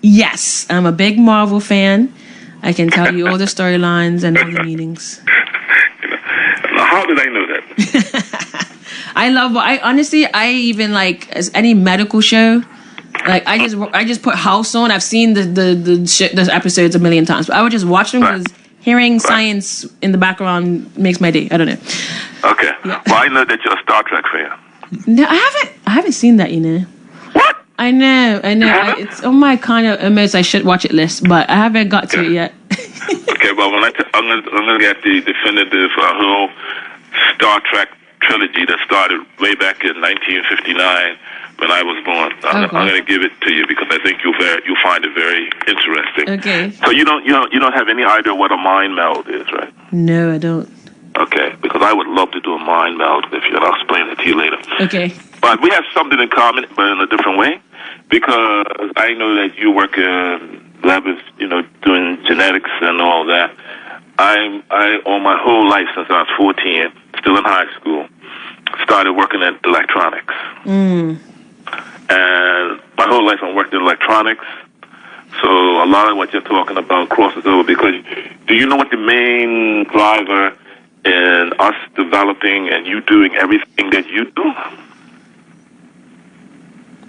Yes, I'm a big Marvel fan. I can tell you all the storylines and all the meetings.
Now, how did I know that?
I honestly, I even like as any medical show. Like I just put House on. I've seen the episodes a million times, but I would just watch them because hearing science in the background makes my day. I don't know.
Okay.
Yeah.
Well, I know that you're a Star Trek fan.
No, I haven't seen that.
What?
I know. It's on my kind of almost I should watch it list, but I haven't got to it yet.
Okay, well, when I'm gonna get the definitive whole Star Trek trilogy that started way back in 1959 when I was born. I'm gonna give it to you because I think you'll find it very interesting.
Okay.
So you don't have any idea what a mind meld is, right?
No, I don't.
Okay, because I would love to do a mind meld if you, and I'll explain it to you later.
Okay.
But we have something in common, but in a different way, because I know that you work in labs, doing genetics and all that. I all my whole life since I was 14, still in high school, started working in electronics. And my whole life I worked in electronics. So a lot of what you're talking about crosses over because do you know what the main driver in us developing and you doing everything that you do?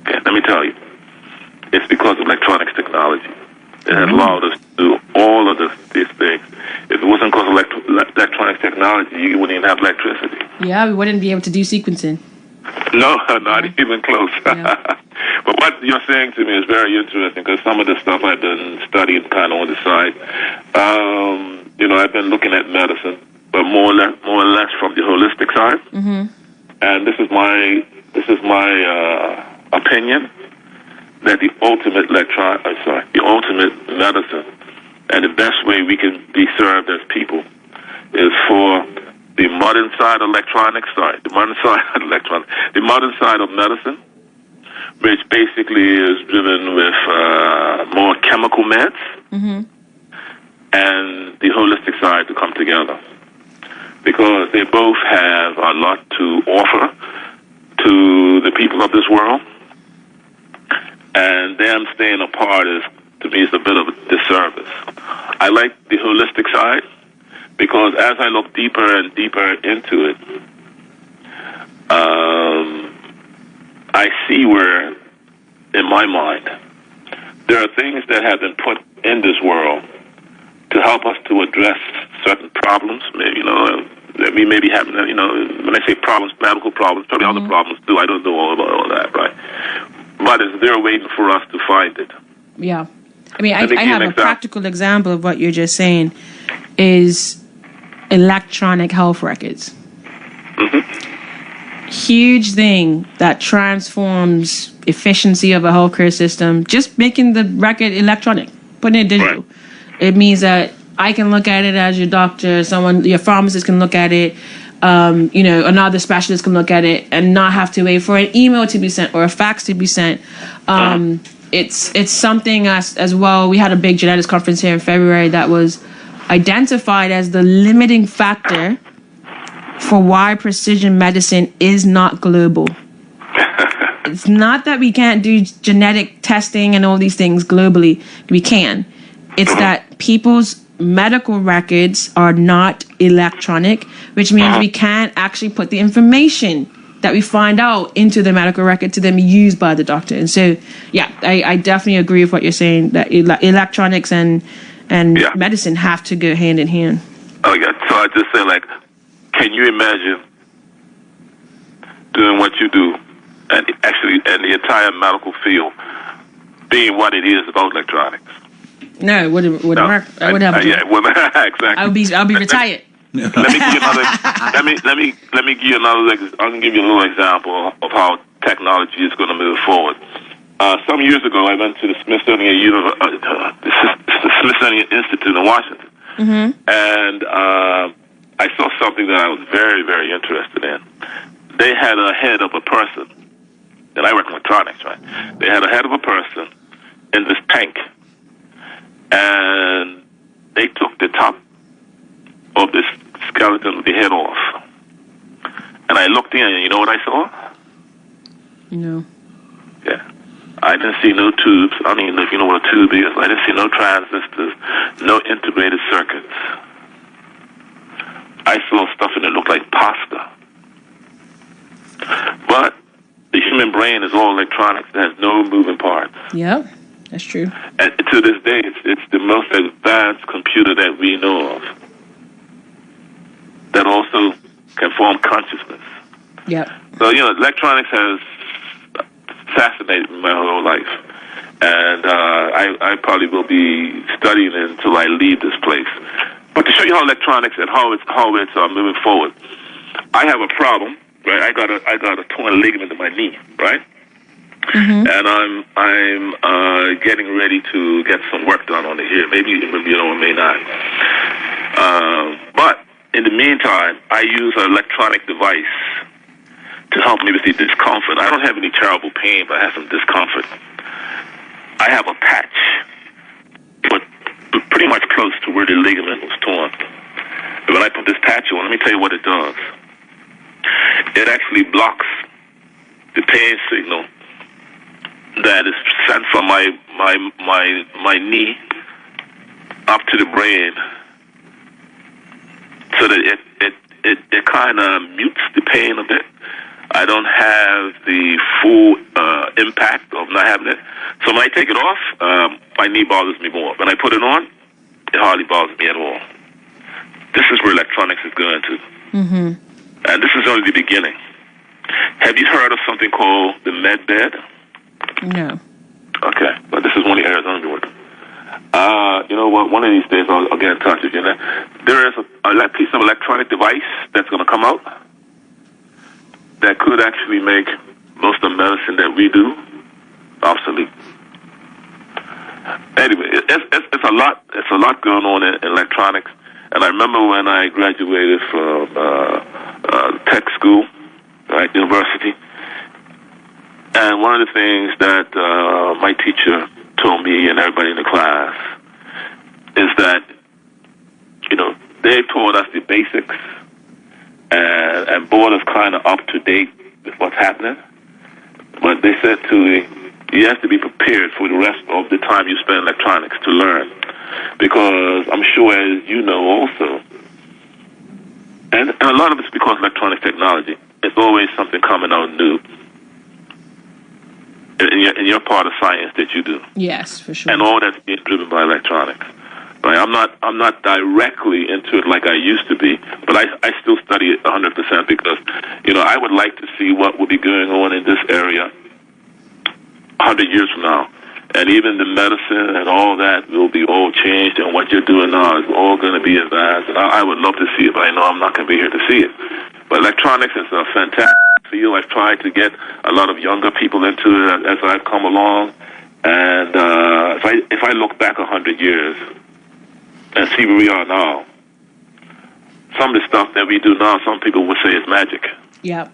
Okay, let me tell you. It's because of electronics technology. It has allowed us to do all of these things. If it wasn't because of electronics technology, you wouldn't even have electricity.
Yeah, we wouldn't be able to do sequencing.
No, not even close.
Yeah.
But what you're saying to me is very interesting because some of the stuff I've been studying kind of on the side. I've been looking at medicine, but more or less from the holistic side. Mm-hmm. And this is my opinion that the ultimate medicine, and the best way we can be served as people is for the modern side of the modern side of medicine, which basically is driven with more chemical meds, and the holistic side to come together. Because they both have a lot to offer to the people of this world, and them staying apart to me, is a bit of a disservice. I like the holistic side because as I look deeper and deeper into it, I see where, in my mind, there are things that have been put in this world to help us to address certain problems. Maybe, that we may be having. When I say problems, medical problems, probably other problems too. I don't know all about all that, right? But it's there waiting for us to find it.
Yeah. I mean, I have a practical example of what you're just saying is electronic health records. Huge thing that transforms efficiency of a healthcare system, just making the record electronic, putting it digital. Right. It means that I can look at it as your doctor, your pharmacist can look at it, another specialist can look at it and not have to wait for an email to be sent or a fax to be sent. It's something as well. We had a big genetics conference here in February that was identified as the limiting factor for why precision medicine is not global. It's not that we can't do genetic testing and all these things globally. We can. It's that people's medical records are not electronic, which means we can't actually put the information that we find out into the medical record to then be used by the doctor. And so, yeah, I definitely agree with what you're saying, that electronics and medicine have to go hand in hand.
Oh, yeah. So I just say, can you imagine doing what you do and the entire medical field being what it is about electronics?
No, it wouldn't work. I wouldn't have.
Exactly.
I'll be retired.
Let me give you another. Let me give you another. I'm gonna give you a little example of how technology is going to move forward. Some years ago, I went to the Smithsonian Institute in Washington, and I saw something that I was very, very interested in. They had a head of a person, and I work in electronics, right? They had a head of a person in this tank. And they took the top of this skeleton with the head off. And I looked in, and you know what I saw?
No.
I didn't see no tubes. I don't even know if you know what a tube is. I didn't see no transistors, no integrated circuits. I saw stuff in it that looked like pasta. But the human brain is all electronics. It has no moving parts.
Yep, that's true.
And to this day, it's the most advanced computer that we know of that also can form consciousness.
Yep.
So, electronics has fascinated me my whole life. And I probably will be studying it until I leave this place. But to show you how electronics and how it's moving forward, I have a problem. Right, I got a torn ligament in my knee, right? Mm-hmm. And I'm getting ready to get some work done on it here. Maybe may not. But in the meantime, I use an electronic device to help me with the discomfort. I don't have any terrible pain, but I have some discomfort. I have a patch, but pretty much close to where the ligament was torn. When I put this patch on, let me tell you what it does. It actually blocks the pain signal that is sent from my knee up to the brain, so that it kind of mutes the pain a bit. I don't have the full impact of not having it. So when I take it off, my knee bothers me more. When I put it on, it hardly bothers me at all. This is where electronics is going to. Mm-hmm. And this is only the beginning. Have you heard of something called the med bed?
No.
Okay, but this is one of the areas I'm doing. You know what? One of these days I'll get in touch with you. There is a piece of electronic device that's going to come out that could actually make most of the medicine that we do obsolete. Anyway, it's a lot. It's a lot going on in electronics. And I remember when I graduated from tech school, right, university, and one of the things that my teacher told me and everybody in the class is that, they taught us the basics and brought us kind of up to date with what's happening. But they said to me, you have to be prepared for the rest of the time you spend in electronics to learn. Because I'm sure, as you know also, and a lot of it's because electronic technology, it's always something coming out new in your part of science that you do.
Yes, for sure.
And all that's being driven by electronics. Right? I'm not directly into it like I used to be, but I still study it 100% because, I would like to see what will be going on in this area 100 years from now. And even the medicine and all that will be all changed, and what you're doing now is all going to be advanced. And I would love to see it, but I know I'm not going to be here to see it. But electronics is a fantastic field. I've tried to get a lot of younger people into it as I've come along. And if I look back 100 years and see where we are now, some of the stuff that we do now, some people would say is magic.
Yeah,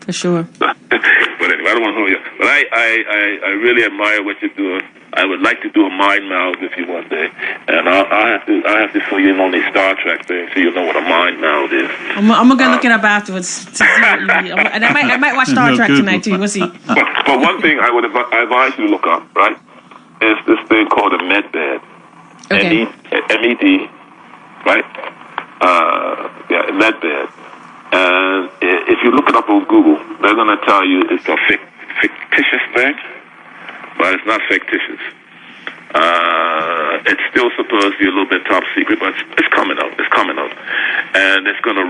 for sure.
But anyway, I don't want to hold you. But I really admire what you're doing. I would like to do a mind meld with you one day, and I have to fill you in on the Star Trek thing so you know what a mind meld is. I'm
gonna look it up afterwards to see what you mean. And I might watch Star Trek tonight too. We'll see.
But one thing I would advise you to look up, right, is this thing called a med bed.
Okay.
MED, right? Med bed. And if you look it up on Google, they're going to tell you it's a fictitious thing, but it's not fictitious. It's still supposed to be a little bit top secret, but it's coming out. It's coming out. And it's going to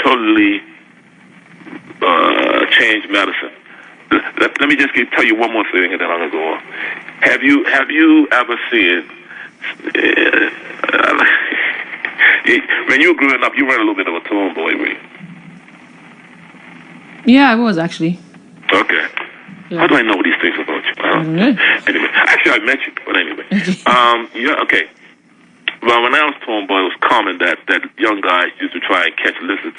totally change medicine. Let me just tell you one more thing, and then I'm going to go on. Have you ever seen... when you were growing up, you weren't a little bit of a tomboy, were you?
Yeah, I was actually.
Okay. Yeah. How do I know these things about you?
I don't know.
Anyway, actually, I met you, but anyway. Okay. Well, when I was tomboy, it was common that young guys used to try and catch lizards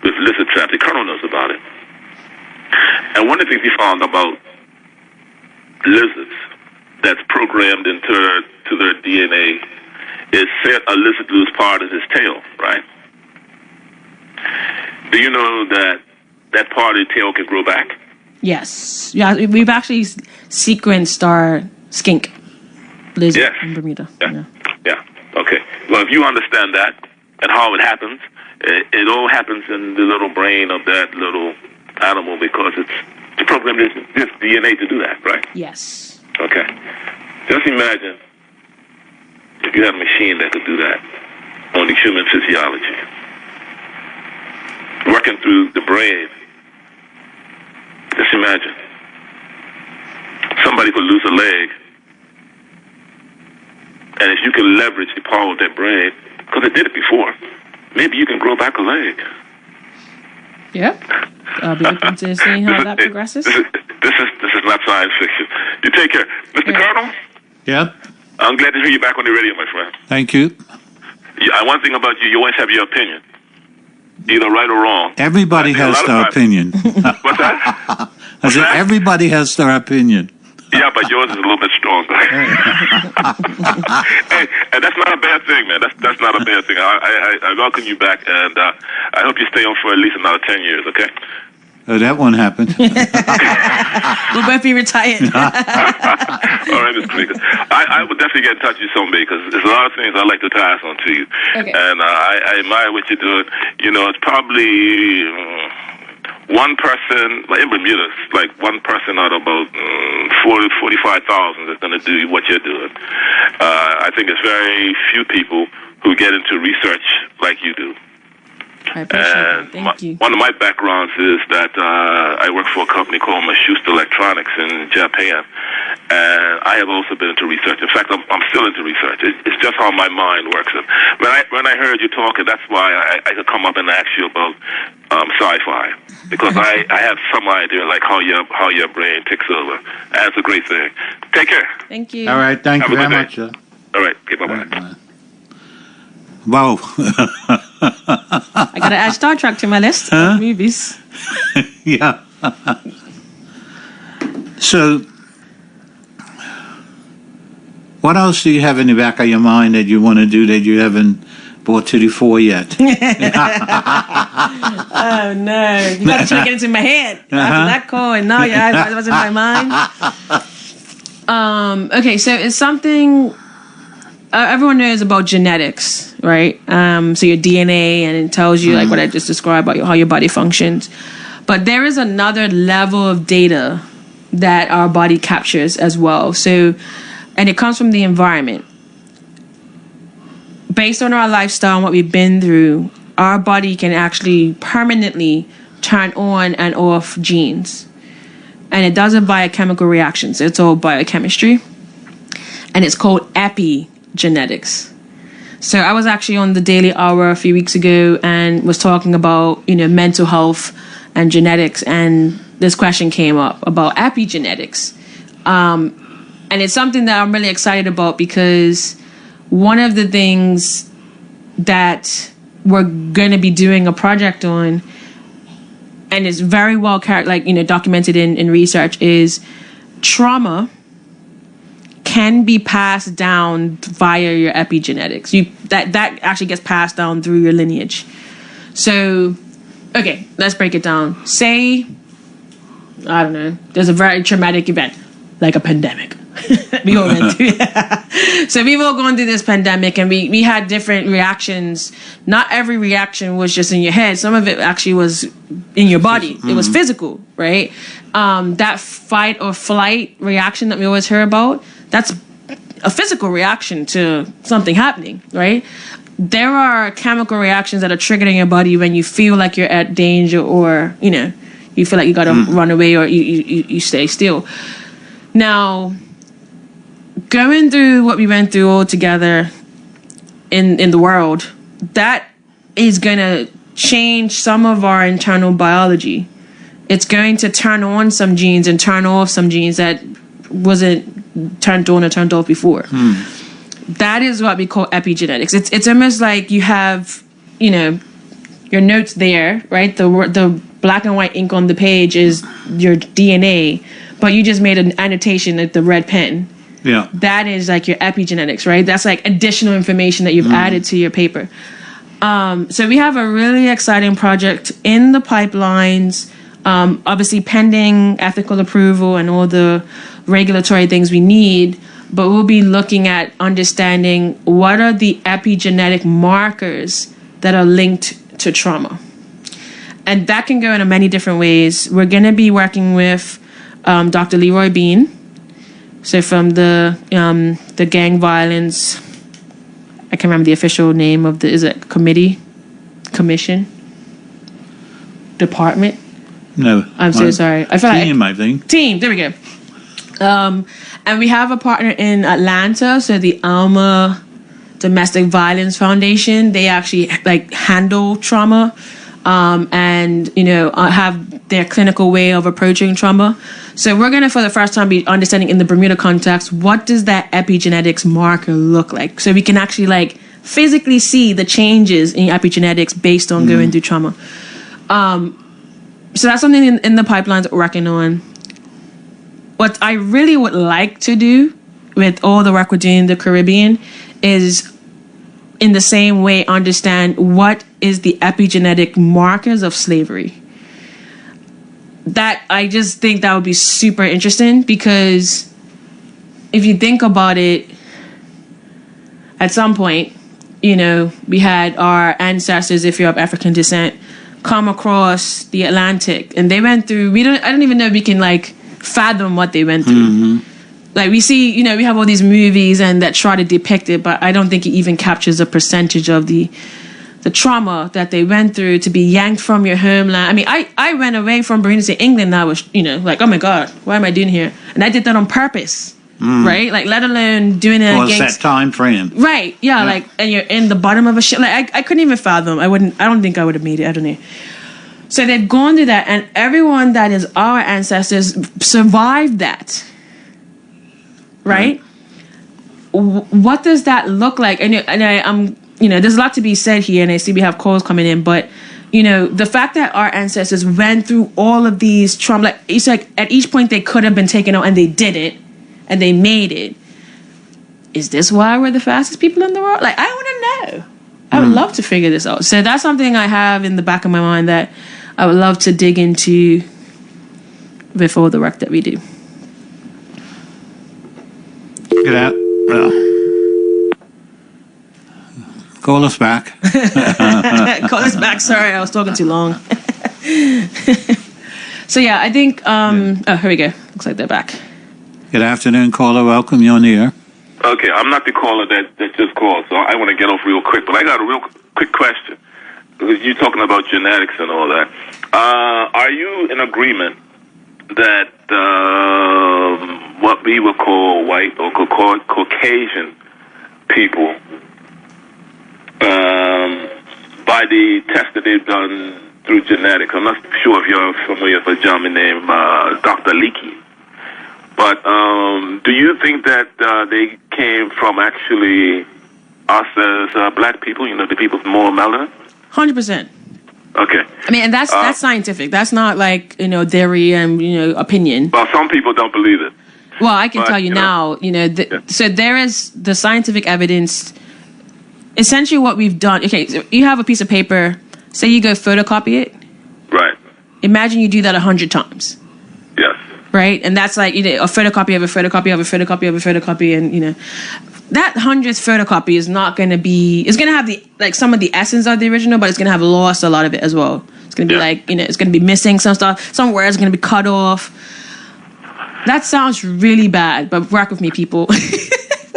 with lizard traps. The colonel knows about it. And one of the things we found about lizards that's programmed into their DNA is set a lizard lose part of his tail, right? Do you know that part of the tail can grow back?
Yes. Yeah, we've actually sequenced our skink lizard in Bermuda.
Yeah. Okay. Well, if you understand that and how it happens, it all happens in the little brain of that little animal because it's programmed this DNA to do that, right?
Yes.
Okay. Just imagine if you had a machine that could do that on the human physiology, working through the brain. Just imagine. Somebody could lose a leg, and if you can leverage the power of that brain, because it did it before, maybe you can grow back a leg.
Yeah. I'll be open to seeing how that progresses.
This is not science fiction. You take care. Mr. Colonel?
Yep.
I'm glad to hear you back on the radio, my friend.
Thank you.
One thing about you always have your opinion. Either right or wrong.
Everybody has their opinion.
What's that?
I said everybody has their opinion.
Yeah, but yours is a little bit stronger. Hey, and that's not a bad thing, man. That's not a bad thing. I welcome you back, and I hope you stay on for at least another 10 years, okay?
Oh, that won't happen.
We'll both be retired.
All right, Mr. Speaker. I would definitely get in touch with you someday because there's a lot of things I'd like to pass on to you.
Okay.
And I admire what you're doing. You know, it's probably one person, like in Bermuda, it's like one person out of about 45,000 that's going to do what you're doing. I think there's very few people who get into research like you do.
I appreciate it. Thank you.
One of my backgrounds is that I work for a company called Maschuster Electronics in Japan, and I have also been into research. In fact, I'm still into research. It's just how my mind works. And when I heard you talking, that's why I could come up and ask you about sci-fi, because I have some idea like how your brain takes over. That's a great thing. Take care.
Thank you.
All right. Thank you very much.
All right. Okay, bye-bye.
Wow.
I gotta add Star Trek to my list of movies.
Yeah. So, what else do you have in the back of your mind that you want to do that you haven't brought to the fore yet?
Oh no! You gotta take it into my head after that call, and now it was in my mind. Okay, so it's something. Everyone knows about genetics, right? So your DNA, and it tells you like what I just described about how your body functions. But there is another level of data that our body captures as well. So, and it comes from the environment. Based on our lifestyle and what we've been through, our body can actually permanently turn on and off genes. And it does it via chemical reactions. It's all biochemistry. And it's called epigenetics. So I was actually on the Daily Hour a few weeks ago and was talking about, mental health and genetics, and this question came up about epigenetics. And it's something that I'm really excited about because one of the things that we're going to be doing a project on, and it's very well documented in research, is trauma can be passed down via your epigenetics. That actually gets passed down through your lineage. So, okay, let's break it down. Say, I don't know, there's a very traumatic event, like a pandemic. We all went through So we've all gone through this pandemic, and we had different reactions. Not every reaction was just in your head. Some of it actually was in your body. It was physical, right? That fight or flight reaction that we always hear about, that's a physical reaction to something happening, right? There are chemical reactions that are triggered in your body when you feel like you're at danger, or, you feel like you got to run away, or you stay still. Now, going through what we went through all together in the world, that is going to change some of our internal biology. It's going to turn on some genes and turn off some genes that wasn't turned on or turned off before. That is what we call epigenetics. It's almost like you have, your notes there, right? The black and white ink on the page is your DNA, but you just made an annotation with the red pen.
Yeah.
That is like your epigenetics, right? That's like additional information that you've added to your paper. So we have a really exciting project in the pipelines. obviously pending ethical approval and all the regulatory things we need. But we'll be looking at understanding what are the epigenetic markers that are linked to trauma. And that can go in many different ways. We're going to be working with Dr. Leroy Bean. So from the gang violence, I can't remember the official name of is it commission, department?
No.
I'm so sorry. I feel
team, I think.
Team, there we go. And we have a partner in Atlanta, so the Alma Domestic Violence Foundation. They actually handle trauma. And have their clinical way of approaching trauma. So we're going to, for the first time, be understanding in the Bermuda context, what does that epigenetics marker look like? So we can actually physically see the changes in epigenetics based on going through trauma. So that's something in the pipelines that we're working on. What I really would like to do with all the work we're doing in the Caribbean is, in the same way, understand what is the epigenetic markers of slavery. That I just think that would be super interesting, because if you think about it, at some point, we had our ancestors, if you're of African descent, come across the Atlantic, and they went through. I don't even know if we can fathom what they went through. Mm-hmm. We see, we have all these movies and that try to depict it, but I don't think it even captures a percentage of the trauma that they went through to be yanked from your homeland. I mean, I went away from Bermuda to England. And I was, oh my God, what am I doing here? And I did that on purpose, right? Let alone doing it against
that time frame.
Right, yeah, and you're in the bottom of a ship. I couldn't even fathom. I don't think I would have made it. I don't know. So they've gone through that, and everyone that is our ancestors survived that. Right? What does that look like? And I'm, there's a lot to be said here, and I see we have calls coming in, but, the fact that our ancestors went through all of these trauma, it's at each point they could have been taken out and they did it, and they made it. Is this why we're the fastest people in the world? I want to know. I would love to figure this out. So that's something I have in the back of my mind that I would love to dig into with all the work that we do.
Get out. Call us back.
Call us back. Sorry, I was talking too long. So yeah, I think. Oh, here we go. Looks like they're back.
Good afternoon, caller. Welcome. You're on the air.
Okay, I'm not the caller that just called, so I want to get off real quick. But I got a real quick question, because you're talking about genetics and all that. Are you in agreement that what we would call white or Caucasian people, by the test that they've done through genetics, I'm not sure if you're familiar with a gentleman named Dr. Leakey, but do you think that they came from actually us as black people, the people with more melanin?
100%.
Okay.
I mean, and that's scientific. That's not theory and opinion.
Well, some people don't believe it.
Well, I can tell you now. So there is the scientific evidence. Essentially, what we've done. Okay, so you have a piece of paper. Say you go photocopy it.
Right.
Imagine you do that 100 times.
Yes.
Right, and that's a photocopy of a photocopy of a photocopy of a photocopy, and that 100th photocopy is not going to be. It's going to have the some of the essence of the original, but it's going to have lost a lot of it as well. It's going to be it's going to be missing some stuff. Some words are going to be cut off. That sounds really bad, but work with me, people.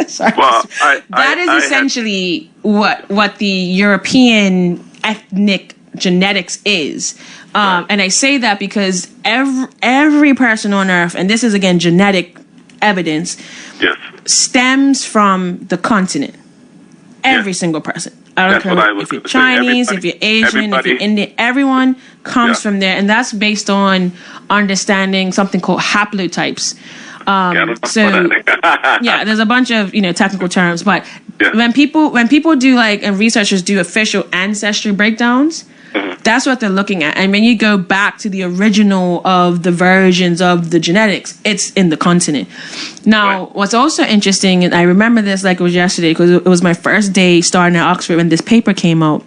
Sorry.
Well,
that is essentially what the European ethnic genetics is. And I say that because every person on Earth, and this is again genetic evidence, stems from the continent. Every single person. I don't care if you're Chinese, if you're Asian, if you're Indian, everyone comes from there, and that's based on understanding something called haplotypes. There's a bunch of technical terms, but when people do and researchers do official ancestry breakdowns, that's what they're looking at. And when you go back to the original of the versions of the genetics, it's in the continent. Now, what's also interesting, and I remember this like it was yesterday because it was my first day starting at Oxford when this paper came out.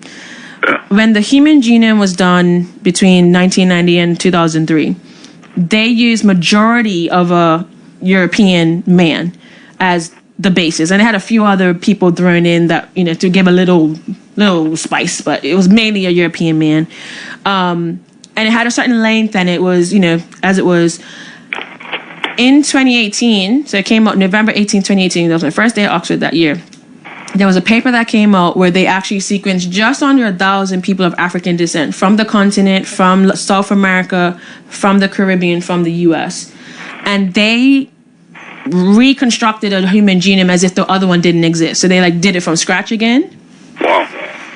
When the human genome was done between 1990 and 2003, they used majority of a European man as the basis, and it had a few other people thrown in that, you know, to give a little spice, but it was mainly a European man. And it had a certain length, and it was, you know, as it was in 2018. So it came out November 18, 2018. That was my first day at Oxford that year. There was a paper that came out where they actually sequenced just under 1,000 people of African descent from the continent, from South America, from the Caribbean, from the US. And they reconstructed a human genome as if the other one didn't exist. So they like did it from scratch again.
Wow.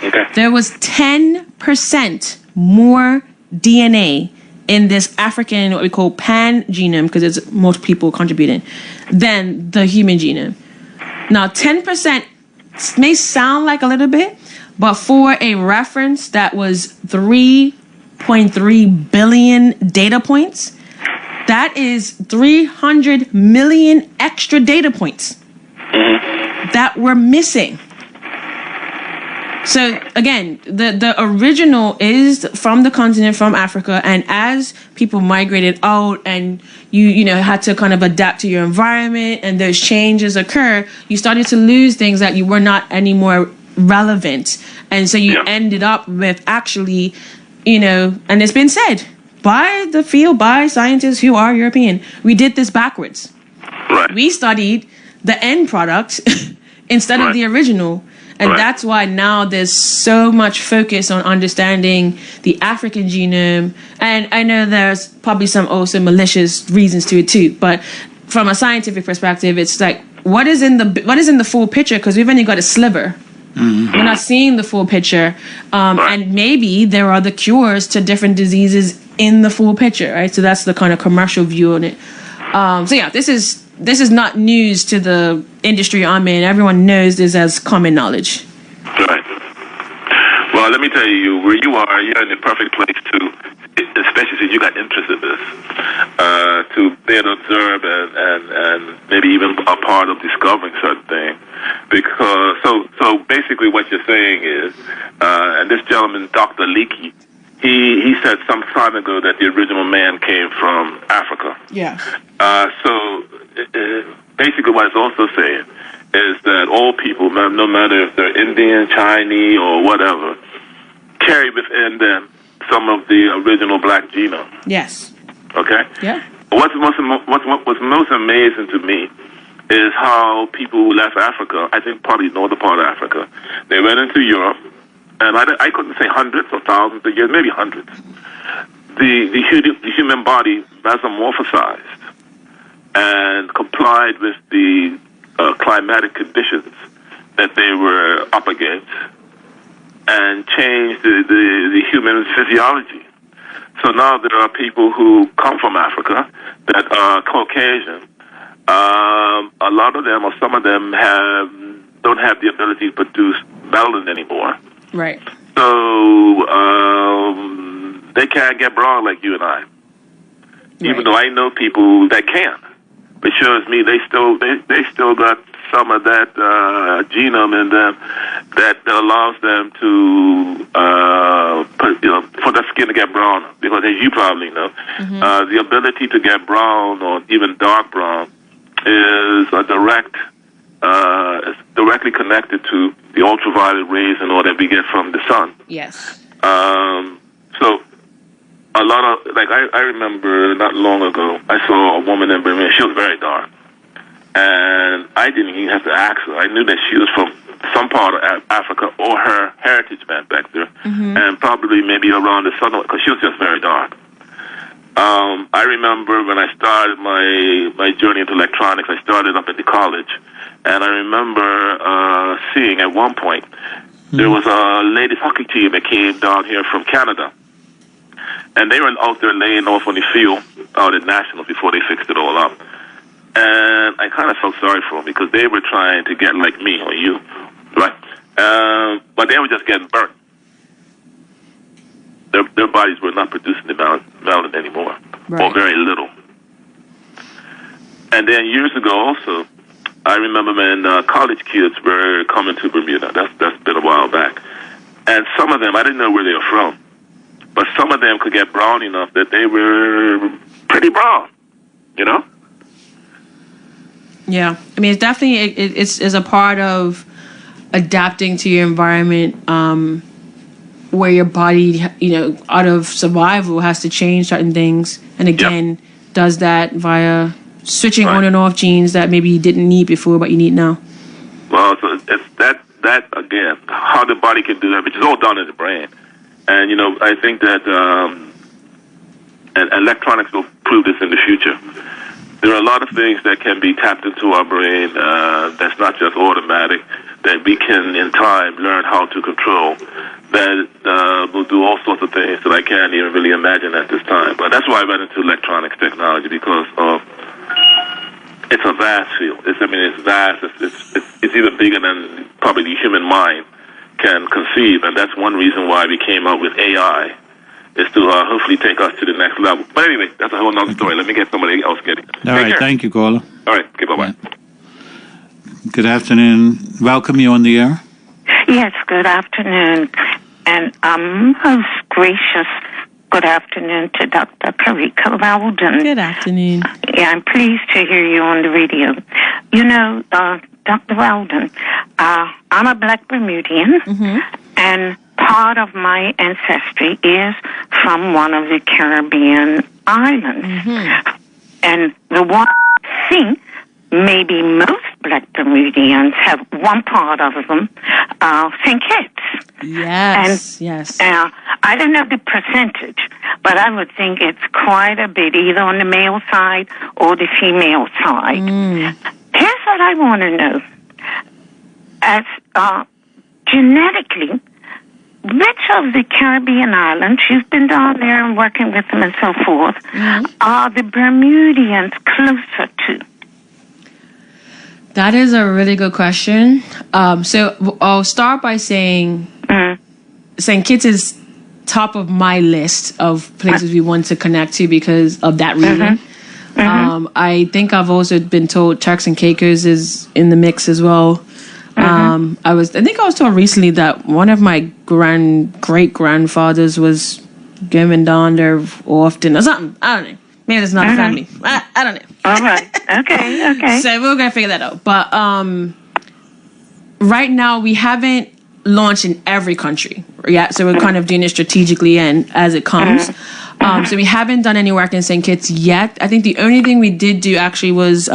Okay.
There was 10% more DNA in this African, what we call pan genome, because it's most people contributing, than the human genome. Now, 10% may sound like a little bit, but for a reference that was 3.3 billion data points, that is 300 million extra data points that were missing. So again, the original is from the continent, from Africa, and as people migrated out and you know had to kind of adapt to your environment and those changes occur, you started to lose things that you were not anymore relevant, and so you ended up with actually, you know, and it's been said by the field, by scientists who are European, we did this backwards.
Right.
We studied the end product instead of the original. And that's why now there's so much focus on understanding the African genome. And I know there's probably some also malicious reasons to it too. But from a scientific perspective, it's like, what is in the full picture? Because we've only got a sliver. Mm-hmm. We're not seeing the full picture. And maybe there are the cures to different diseases in the full picture, right? So that's the kind of commercial view on it. So yeah, this is not news to the industry I'm in. Everyone knows this as common knowledge.
Right. Well, let me tell you, where you are, you're in the perfect place to, especially since you got interested in this, to then observe and maybe even a part of discovering certain things. Because so basically what you're saying is, and this gentleman, Dr. Leakey, he said some time ago that the original man came from Africa.
Yeah.
So basically what it's also saying is that all people, no matter if they're Indian, Chinese, or whatever, carry within them some of the original black genome.
Yes.
Okay?
Yeah.
What's most amazing to me is how people who left Africa, I think probably northern part of Africa, they went into Europe, and I couldn't say hundreds or thousands of years, maybe hundreds. The human body metamorphosized and complied with the climatic conditions that they were up against and changed the human physiology. So now there are people who come from Africa that are Caucasian. A lot of them, or some of them, don't have the ability to produce melanin anymore.
Right.
So they can't get brown like you and I. Even though I know people that can. It shows me they still got some of that genome in them that allows them to for the skin to get brown. Because as you probably know, the ability to get brown or even dark brown is directly connected to the ultraviolet rays and all that we get from the sun.
Yes.
So a lot of, like, I remember not long ago, I saw a woman in Bermuda. She was very dark. And I didn't even have to ask her. I knew that she was from some part of Africa or her heritage band back there. And probably maybe around the sun, because she was just very dark. I remember when I started my journey into electronics, I started up at the college. And I remember seeing at one point, there was a ladies hockey team that came down here from Canada. And they were out there laying off on the field out at Nationals before they fixed it all up. And I kind of felt sorry for them because they were trying to get like me or you, right? But they were just getting burnt. Their bodies were not producing the melanin anymore, or very little. And then years ago also, I remember when college kids were coming to Bermuda. That's been a while back. And some of them, I didn't know where they were from, but some of them could get brown enough that they were pretty brown, you know?
Yeah, I mean, it's definitely it's a part of adapting to your environment, where your body, out of survival, has to change certain things, and again, does that via switching on and off genes that maybe you didn't need before, but you need now.
Well, so it's that again, how the body can do that, which is all done in the brain, and I think that and electronics will prove this in the future. There are a lot of things that can be tapped into our brain that's not just automatic, that we can, in time, learn how to control, that will do all sorts of things that I can't even really imagine at this time. But that's why I went into electronics technology, because it's a vast field. It's vast. It's even bigger than probably the human mind can conceive, and that's one reason why we came up with AI, is to hopefully take us to the next level. But anyway, that's a whole nother story. Let me get somebody else getting it.
All right, thank you, caller.
All right, okay, bye-bye.
Good afternoon. Welcome you on the air.
Yes, good afternoon. And most gracious good afternoon to Dr. Karika Rowden.
Good afternoon.
Yeah, I'm pleased to hear you on the radio. Dr. Rowden, I'm a black Bermudian, and part of my ancestry is from one of the Caribbean islands. And the one thing, maybe most black Bermudians have one part of them, St. Kitts.
Yes, yes.
I don't know the percentage, but I would think it's quite a bit, either on the male side or the female side. Here's what I want to know. As genetically, which of the Caribbean islands, you've been down there and working with them and so forth, are the Bermudians closer to?
That is a really good question. So I'll start by saying St. Kitts is top of my list of places we want to connect to because of that reason. I think I've also been told Turks and Caicos is in the mix as well. I think I was told recently that one of my great grandfathers was going down there often or something. I don't know. Maybe it's not a family. I don't know.
All right. Okay.
So we're gonna figure that out. But right now we haven't launched in every country yet, so we're kind of doing it strategically and as it comes. So we haven't done any work in St. Kitts yet. I think the only thing we did do actually was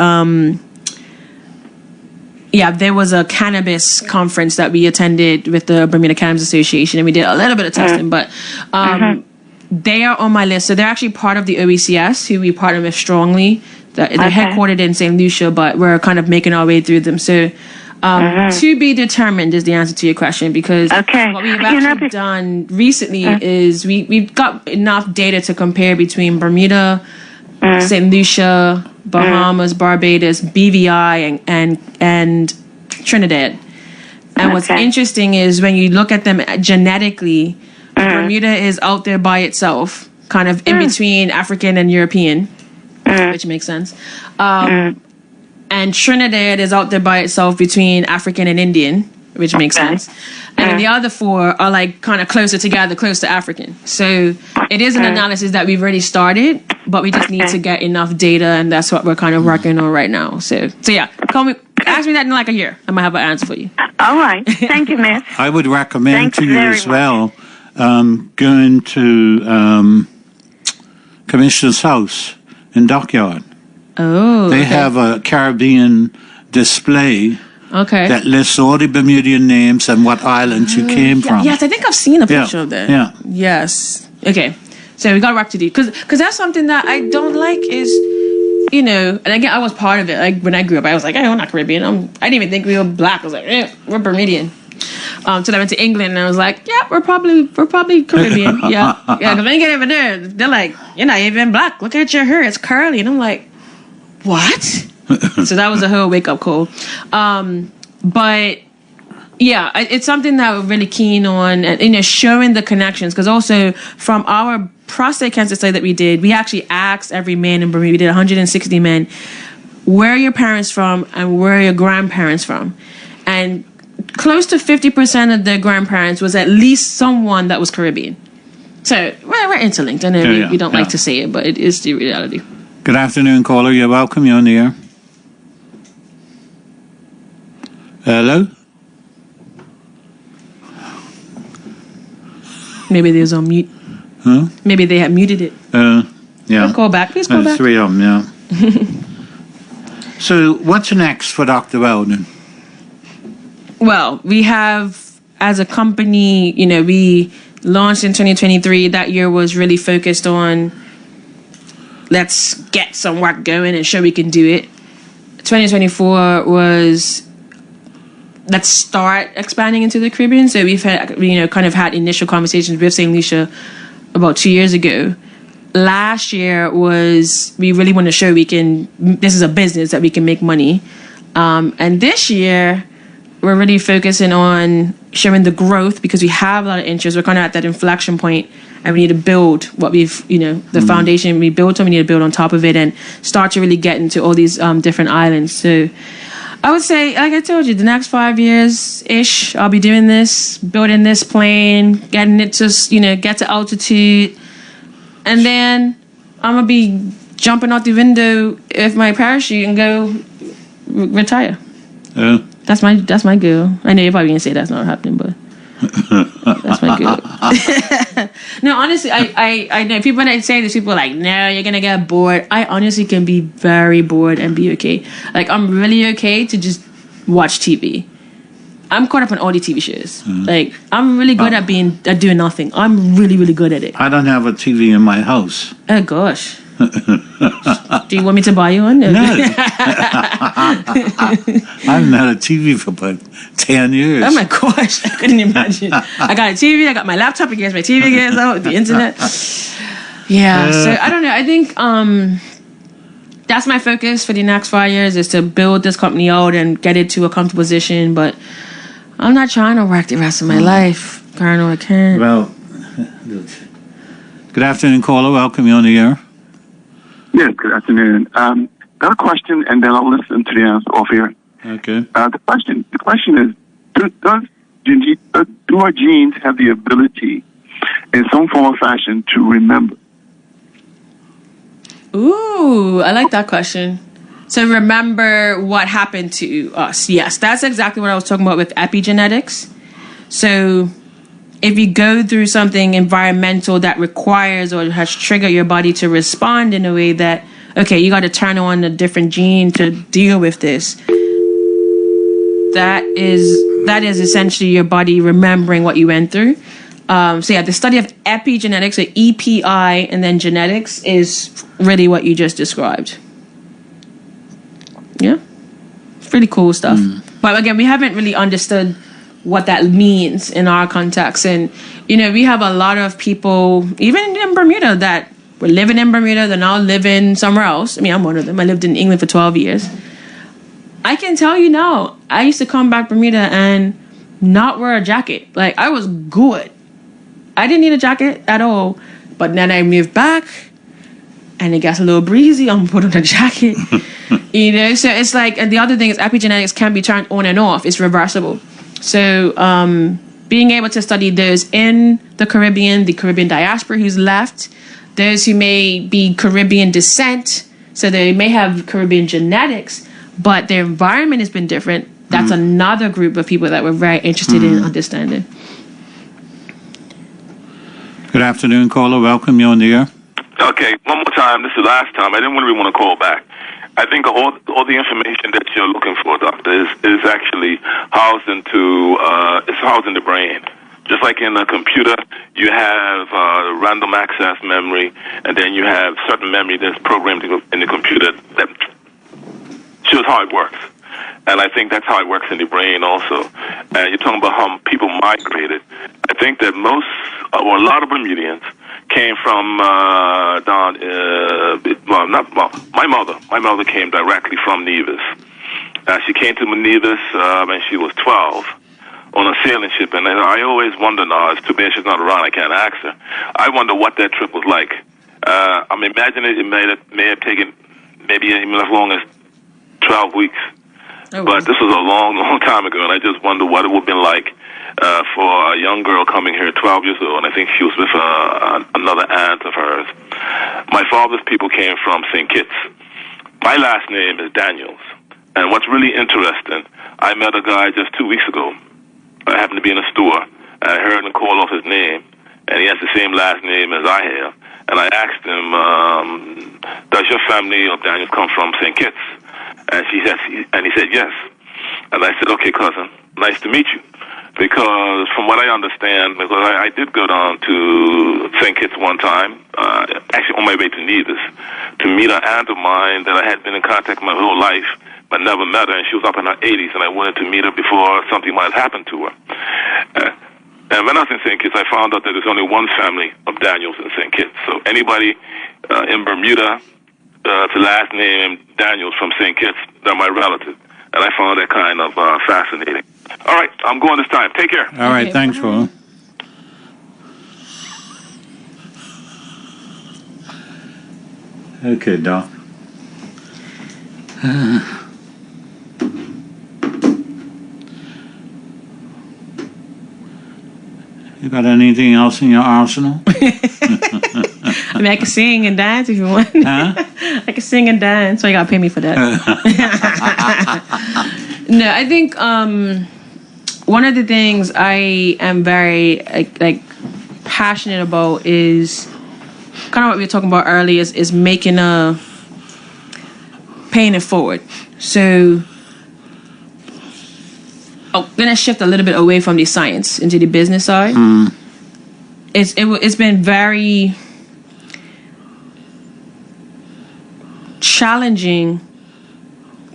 there was a cannabis conference that we attended with the Bermuda Cannabis Association, and we did a little bit of testing, but they are on my list. So they're actually part of the OECS, who we partner with strongly. They're headquartered in St. Lucia, but we're kind of making our way through them. So to be determined is the answer to your question, because what we've actually done recently is we've got enough data to compare between Bermuda, St. Lucia, Bahamas, Barbados, BVI, and Trinidad. And what's interesting is when you look at them genetically, Bermuda is out there by itself, kind of in between African and European, which makes sense. And Trinidad is out there by itself between African and Indian, which makes sense. And then the other four are like kind of closer together, close to African. So it is an analysis that we've already started, but we just need to get enough data, and that's what we're kind of working on right now. So yeah, ask me that in like a year. I might have an answer for you.
All right. Thank you, Miss.
I would recommend to you as well going to Commissioner's House in Dockyard.
Oh,
they have a Caribbean display that lists all the Bermudian names and what islands you came from.
Yes, I think I've seen a picture of that.
Yeah.
Yes. Okay. So we got work to do. Because that's something that I don't like is, and again, I was part of it. Like when I grew up, I was like, hey, we're not Caribbean. I didn't even think we were black. I was like, we're Bermudian. So I went to England and I was like, yeah, we're probably Caribbean. Yeah. Because when you get over there, they're like, you're not even black. Look at your hair. It's curly. And I'm like, what? So that was a whole wake-up call. But yeah, it's something that we're really keen on, and showing the connections, because also from our prostate cancer study that we did, we actually asked every man in Bermuda, we did 160 men, where are your parents from and where are your grandparents from? And close to 50% of their grandparents was at least someone that was Caribbean. So we're interlinked. I know we don't like to say it, but it is the reality.
Good afternoon, caller. You're welcome. You're on the air. Hello?
Maybe they was on mute.
Huh?
Maybe they had muted it.
Yeah.
Please call back. Please call back.
3 of them, yeah. So what's next for Dr. Weldon?
Well, we have, as a company, we launched in 2023. That year was really focused on let's get some work going and show we can do it. 2024 was let's start expanding into the Caribbean. So we've had, kind of had initial conversations with St. Lucia about 2 years ago. Last year was we really want to show this is a business that we can make money. And this year, we're really focusing on showing the growth because we have a lot of interest. We're kind of at that inflection point and we need to build what the foundation we built on, we need to build on top of it and start to really get into all these different islands. So I would say, like I told you, the next 5 years-ish, I'll be doing this, building this plane, getting it to, get to altitude. And then I'm going to be jumping out the window with my parachute and go retire. That's my goal. I know you're probably going to say that's not happening, but that's my goal. No, honestly, I know people when I say this, people are like, no, you're going to get bored. I honestly can be very bored and be okay. Like, I'm really okay to just watch TV. I'm caught up on all the TV shows. Like, I'm really good at doing nothing. I'm really, really good at it.
I don't have a TV in my house.
Oh, gosh. Do you want me to buy you one?
No. I haven't had a TV for about 10 years.
Oh, my gosh. I couldn't imagine. I got a TV. I got my laptop against my TV against the internet. Yeah. So, I don't know. I think that's my focus for the next 5 years is to build this company out and get it to a comfortable position. But I'm not trying to work the rest of my life. Colonel, I can't.
Well, good afternoon, caller. Welcome you on the air.
Yes, good afternoon. Got a question, and then I'll listen to the answer off here.
Okay.
The question is, do our genes have the ability, in some form or fashion, to remember?
Ooh, I like that question. So remember what happened to us. Yes, that's exactly what I was talking about with epigenetics. So if you go through something environmental that requires or has triggered your body to respond in a way that, okay, you got to turn on a different gene to deal with this. That is essentially your body remembering what you went through. The study of epigenetics, so EPI and then genetics is really what you just described. Yeah. It's pretty cool stuff. But again, we haven't really understood what that means in our context. And, we have a lot of people, even in Bermuda, that were living in Bermuda, they're now living somewhere else. I mean, I'm one of them. I lived in England for 12 years. I can tell you now, I used to come back Bermuda and not wear a jacket. Like, I was good. I didn't need a jacket at all. But then I moved back and it gets a little breezy. I'm put on a jacket. So it's like, and the other thing is epigenetics can be turned on and off. It's reversible. So being able to study those in the Caribbean diaspora who's left, those who may be Caribbean descent, so they may have Caribbean genetics, but their environment has been different. That's another group of people that we're very interested in understanding.
Good afternoon, caller. Welcome you on the air.
Okay, one more time. This is the last time. I didn't really want to call back. I think all the information that you're looking for, doctor, is actually housed in the brain. Just like in a computer, you have random access memory, and then you have certain memory that's programmed in the computer that shows how it works. And I think that's how it works in the brain also. And you're talking about how people migrated. I think that a lot of Bermudians came from my mother. My mother came directly from Nevis. She came to Nevis when she was 12 on a sailing ship. And I always wonder now, it's too bad she's not around, I can't ask her. I wonder what that trip was like. I'm imagining it may have taken maybe even as long as 12 weeks.
Oh,
but this was a long, long time ago, and I just wonder what it would have been like for a young girl coming here, 12 years old, and I think she was with another aunt of hers. My father's people came from St. Kitts. My last name is Daniels, and what's really interesting, I met a guy just 2 weeks ago. I happened to be in a store, and I heard him call off his name, and he has the same last name as I have. And I asked him, does your family of Daniels come from St. Kitts? And he said, yes. And I said, okay, cousin, nice to meet you. Because from what I understand, because I did go down to St. Kitts one time, actually on my way to Nevis, to meet an aunt of mine that I had been in contact my whole life, but never met her, and she was up in her 80s, and I wanted to meet her before something might have happened to her. And when I was in St. Kitts, I found out that there's only one family of Daniels in St. Kitts. So anybody in Bermuda, the last name Daniels from St. Kitts, they're my relative. And I found that kind of fascinating. All right, I'm going this time. Take care.
All right, thanks, Ron. Okay, Doc. You got anything else in your arsenal?
I mean, I can sing and dance if you want.
Huh?
I can sing and dance, so you gotta pay me for that. No, I think one of the things I am very like passionate about is kind of what we were talking about earlier is making paying it forward. So I'm gonna shift a little bit away from the science into the business side. It's been very challenging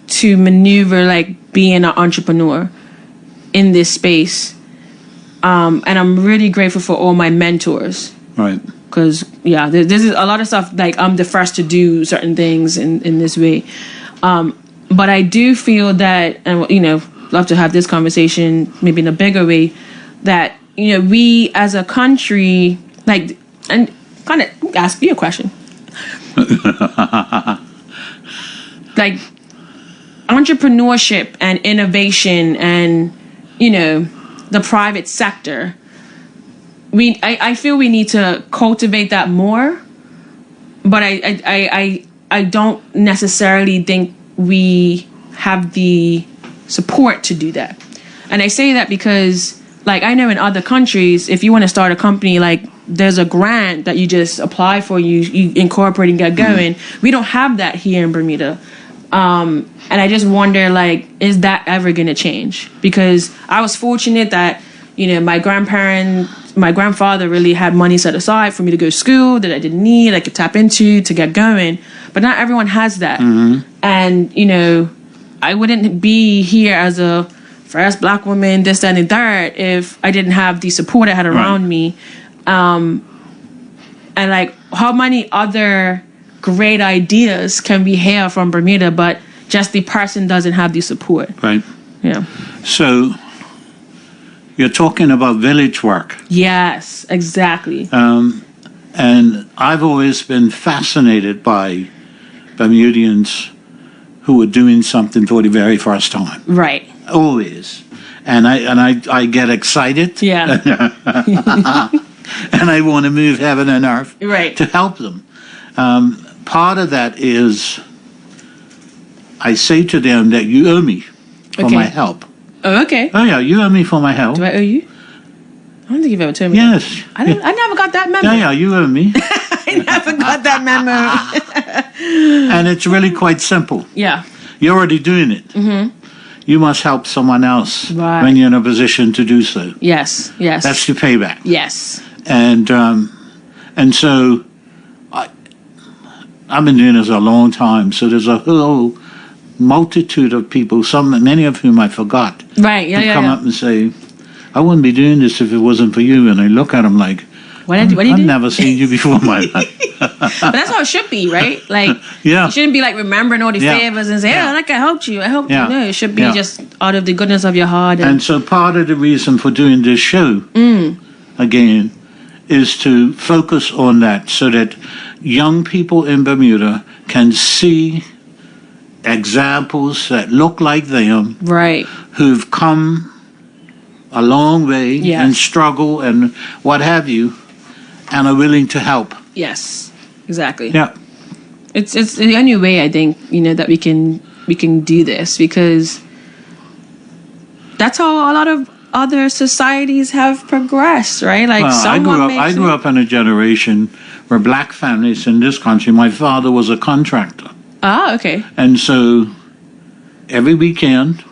to maneuver like being an entrepreneur in this space, and I'm really grateful for all my mentors.
Right.
Because this is a lot of stuff like I'm the first to do certain things in this way, but I do feel that, and love to have this conversation maybe in a bigger way, that we as a country, like, and kind of ask you a question. Like entrepreneurship and innovation and the private sector, I feel we need to cultivate that more, but I don't necessarily think we have the support to do that. And I say that because, like, I know in other countries, if you want to start a company, like, there's a grant that you just apply for, you incorporate and get going. We don't have that here in Bermuda. And I just wonder, like, is that ever going to change? Because I was fortunate that, my grandfather really had money set aside for me to go to school that I didn't need, I could tap into to get going. But not everyone has that. And, I wouldn't be here as a first black woman, this, that, and the third, if I didn't have the support I had around me. And, like, how many other great ideas can be here from Bermuda, but just the person doesn't have the support.
Right.
Yeah.
So you're talking about village work.
Yes, exactly.
And I've always been fascinated by Bermudians who were doing something for the very first time.
Right.
Always. And I get excited.
Yeah.
And I want to move heaven and earth
right.
to help them. Part of that is I say to them that you owe me for my help.
Oh, okay.
Oh, yeah, you owe me for my help.
Do I owe you? I don't think you've ever told me
Yes.
that. I never got that memo.
Yeah, you owe me.
I never got that memo.
And it's really quite simple.
Yeah.
You're already doing it. Mm-hmm. You must help someone else when you're in a position to do so.
Yes, yes.
That's the payback.
Yes.
And so I've been doing this a long time, so there's a whole multitude of people, many of whom I forgot,
right? Yeah,
come up and say, "I wouldn't be doing this if it wasn't for you." And I look at them like,
I've
never seen you before in my life.
But that's how it should be, right? Like,
you
shouldn't be like remembering all the favors and say, like I helped you. I helped you. No, it should be just out of the goodness of your heart.
And so part of the reason for doing this show, again, is to focus on that so that young people in Bermuda can see examples that look like them,
Right.
who've come a long way and struggle and what have you, and are willing to help.
Yes. Exactly.
Yeah.
It's the only way I think, that we can do this, because that's how a lot of other societies have progressed, right? Like,
I grew up in a generation where black families in this country, my father was a contractor.
Ah, okay.
And so every weekend,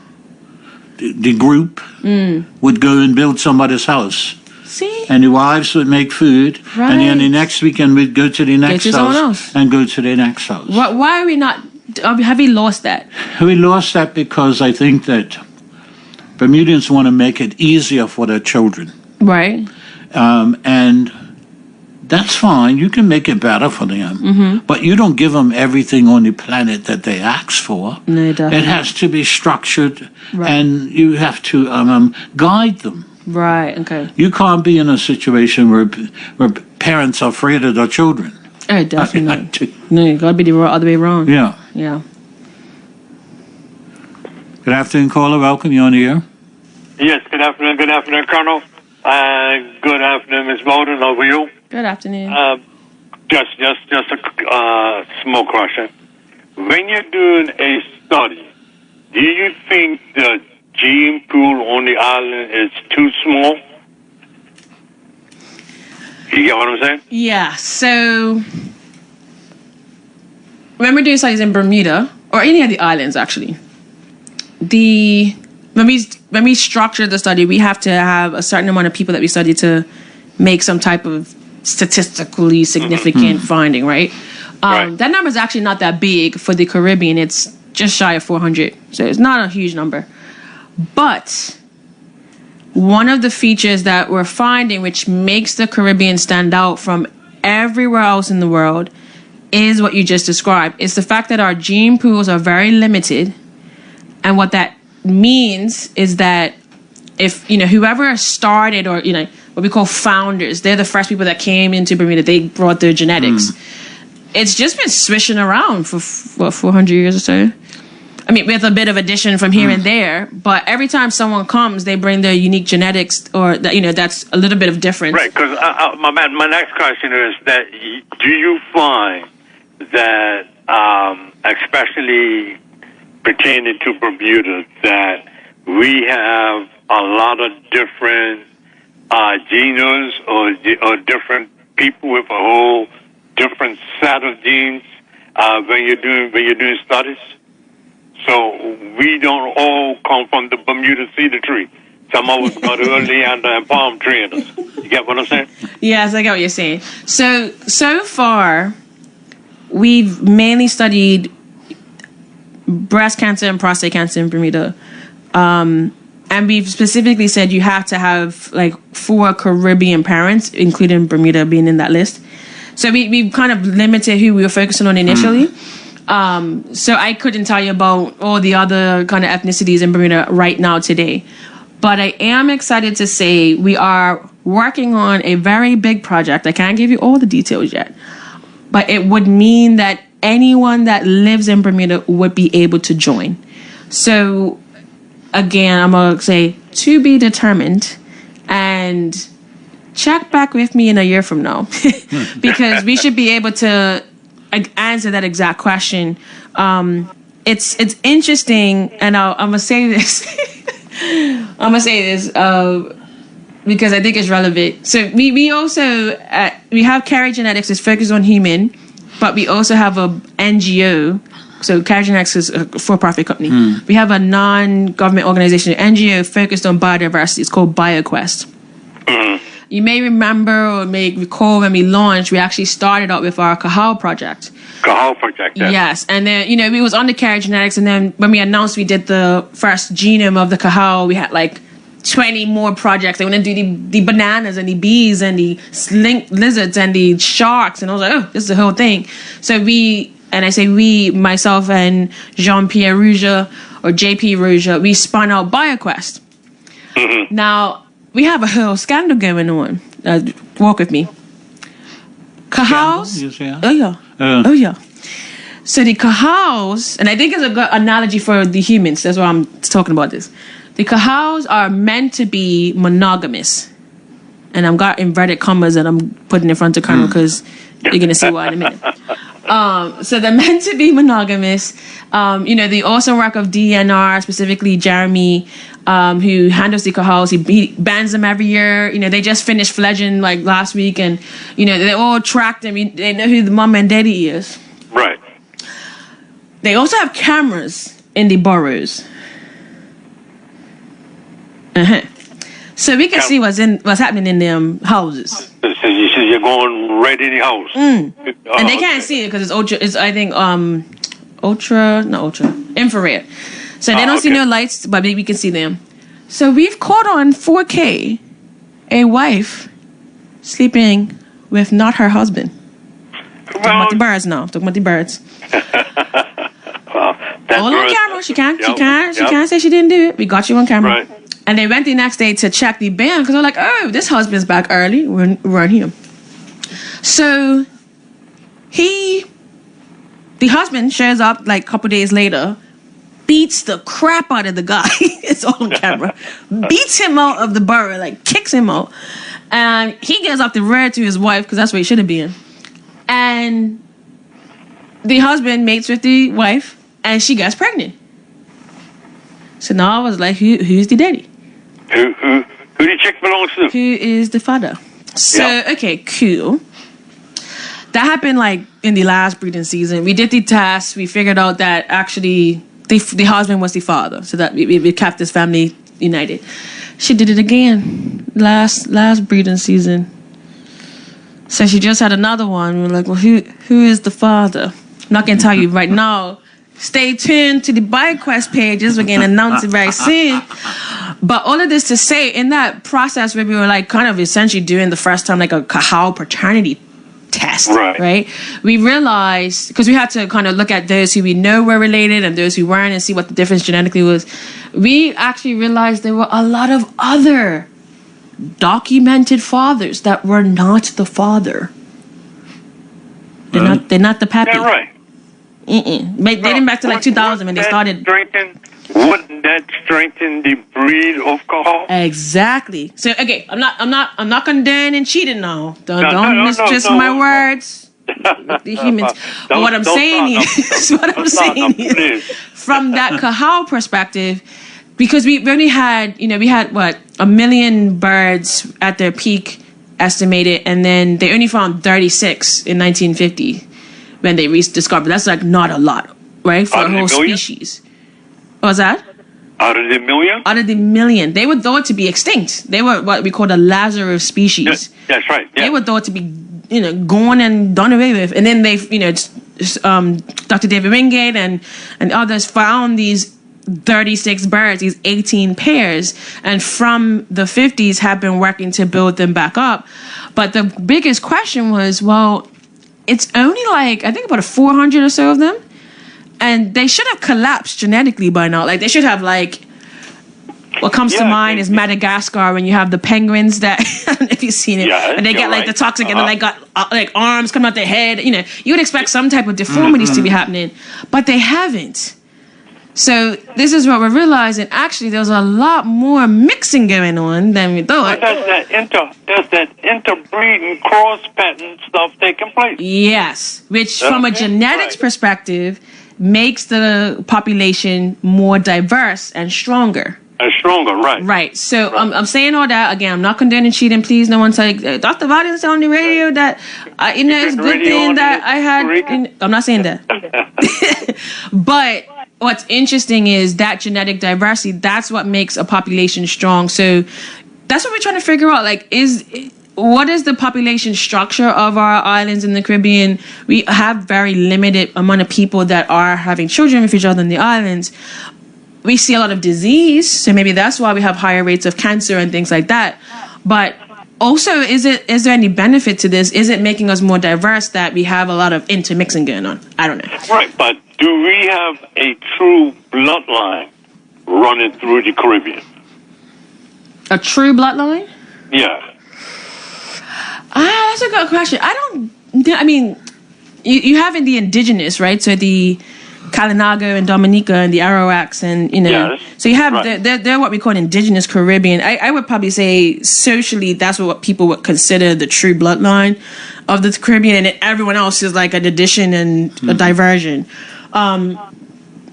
the group would go and build somebody's house.
See?
And the wives would make food.
Right.
And then the next weekend we'd go to the next
house
and go to the next house.
Why are we not... Have we lost that?
We lost that because I think that Bermudians want to make it easier for their children.
Right.
And that's fine. You can make it better for them. But you don't give them everything on the planet that they ask for.
No, definitely.
It has to be structured, and you have to guide them.
Right, okay.
You can't be in a situation where parents are afraid of their children.
Oh, definitely not. No, you got to be the other way around.
Yeah.
Yeah.
Good afternoon, caller. Welcome. You on the air?
Yes, good afternoon. Good afternoon, Colonel. Good afternoon, Ms. Bowden. How are you?
Good afternoon.
Just a small question. When you're doing a study, do you think the gene pool on the island is too small? You get what I'm saying?
Yeah, so when we're doing studies in Bermuda, or any of the islands actually, when we structure the study, we have to have a certain amount of people that we study to make some type of statistically significant finding, right? That number is actually not that big for the Caribbean. It's just shy of 400, so it's not a huge number. But one of the features that we're finding, which makes the Caribbean stand out from everywhere else in the world, is what you just described. It's the fact that our gene pools are very limited. And what that means is that if, whoever started, or, what we call founders, they're the first people that came into Bermuda, they brought their genetics. It's just been swishing around for, 400 years or so. I mean, with a bit of addition from here and there, but every time someone comes, they bring their unique genetics, or that's a little bit of difference.
Right, because my next question is that do you find that, especially pertaining to Bermuda, that we have a lot of different genomes or different people with a whole different set of genes when you're doing studies? So we don't all come from the Bermuda cedar tree. Some of us got oleander and palm tree in us. You get what I'm saying? Yes,
I get what you're saying. So far, we've mainly studied breast cancer and prostate cancer in Bermuda. And we've specifically said you have to have 4 Caribbean parents, including Bermuda being in that list. So we've kind of limited who we were focusing on initially. So I couldn't tell you about all the other kind of ethnicities in Bermuda right now today. But I am excited to say we are working on a very big project. I can't give you all the details yet. But it would mean that anyone that lives in Bermuda would be able to join. So, again, I'm going to say to be determined, and check back with me in a year from now. Because we should be able to answer that exact question. It's interesting, and I'm gonna say this. Because I think it's relevant. So we also we have Carry Genetics is focused on human, but we also have a NGO. So Carry Genetics is a for-profit company. We have a non-government organization, an NGO focused on biodiversity. It's called BioQuest. You may remember or may recall when we launched, we actually started out with our Cahal project.
Cahal project, yeah.
Yes. And then, we was on the Carry Genetics, and then when we announced we did the first genome of the Cahal, we had 20 more projects. They want to do the bananas and the bees and the slink lizards and the sharks. And I was like, oh, this is the whole thing. So myself and Jean-Pierre Rouge, or JP Rouge, we spun out BioQuest. Now, we have a whole scandal going on. Walk with me. Cahals.
Yeah.
Oh yeah. So the Cahows, and I think it's a good analogy for the humans. That's why I'm talking about this. The Cahows are meant to be monogamous. And I've got inverted commas that I'm putting in front of Colonel because you're going to see why in a minute. So they're meant to be monogamous. The awesome work of DNR, specifically Jeremy, who handles the Cahows, he bans them every year. They just finished fledging like last week, and they all tracked them. They know who the mom and daddy is.
Right.
They also have cameras in the burrows. So we can see what's happening in them houses.
So you said you're going right in the house.
And they can't see it because it's ultra. It's I think infrared. So they don't see no lights, but we can see them. So we've caught on 4K a wife sleeping with not her husband. Talking about the birds now. Talking about the birds. All on camera. She can't say she didn't do it. We got you on camera.
Right.
And they went the next day to check the band because they're like, oh, this husband's back early. We're on him. So the husband shows up like a couple days later, beats the crap out of the guy. It's all on camera. Beats him out of the burrow, like kicks him out. And he gets up the road to his wife because that's where he should have been. And the husband mates with the wife and she gets pregnant. So now I was like, who's the daddy?
Who the chick belongs to?
Who is the father? So, okay, cool. That happened like in the last breeding season. We did the test. We figured out that actually the husband was the father. So that we kept this family united. She did it again last breeding season. So she just had another one. We were like, well, who is the father? I'm not going to tell you right now. Stay tuned to the BioQuest pages. We're going to announce it very soon. But all of this to say, in that process where we were like kind of essentially doing the first time like a Cahal paternity test, right? We realized, because we had to kind of look at those who we know were related and those who weren't and see what the difference genetically was. We actually realized there were a lot of other documented fathers that were not the father. They're not the pappy.
Yeah, right.
Dating back to like 2000 when they started.
Wouldn't that strengthen the breed of Cahal?
Exactly. So okay, I'm not condoning cheating now. Don't misjudge my words. The humans. But what I'm saying is, from that Cahal perspective, because we only had, we had what, 1 million birds at their peak estimated, and then they only found 36 in 1950 when they rediscovered. That's like not a lot, right, for a whole species. What was that?
Out of the million?
Out of the million. They were thought to be extinct. They were what we call the Lazarus species.
Yes, that's right. Yeah.
They were thought to be, gone and done away with. And then they, Dr. David Wingate and others found these 36 birds, these 18 pairs, and from the 50s have been working to build them back up. But the biggest question was, well, it's only like, I think about 400 or so of them. And they should have collapsed genetically by now. Like, they should have, like, what comes to mind is Madagascar when you have the penguins that, I don't know if you've seen it, and they get, like, the toxic, and then they got, like, arms coming out their head. You would expect some type of deformities to be happening, but they haven't. So this is what we're realizing. Actually, there's a lot more mixing going on than we thought.
There's that interbreeding, cross-pattern stuff taking place.
Yes, which from a genetics perspective makes the population more diverse and stronger.
Right.
Right. So I'm saying all that again. I'm not condoning cheating. Please, no one say Dr. Valiant's on the radio that it's a good thing that I had. I'm not saying that. But what's interesting is that genetic diversity. That's what makes a population strong. So that's what we're trying to figure out. Like, what is the population structure of our islands in the Caribbean? We have very limited amount of people that are having children with each other in the islands. We see a lot of disease, so maybe that's why we have higher rates of cancer and things like that. But also, is there any benefit to this? Is it making us more diverse that we have a lot of intermixing going on? I don't know.
Right, but do we have a true bloodline running through the Caribbean?
A true bloodline?
Yeah.
That's a good question. you have in the indigenous, right? So the Kalinago and Dominica and the Arawaks and,
Yes,
so you have,
right.
they're what we call indigenous Caribbean. I would probably say socially, that's what people would consider the true bloodline of the Caribbean, and then everyone else is like an addition and a diversion.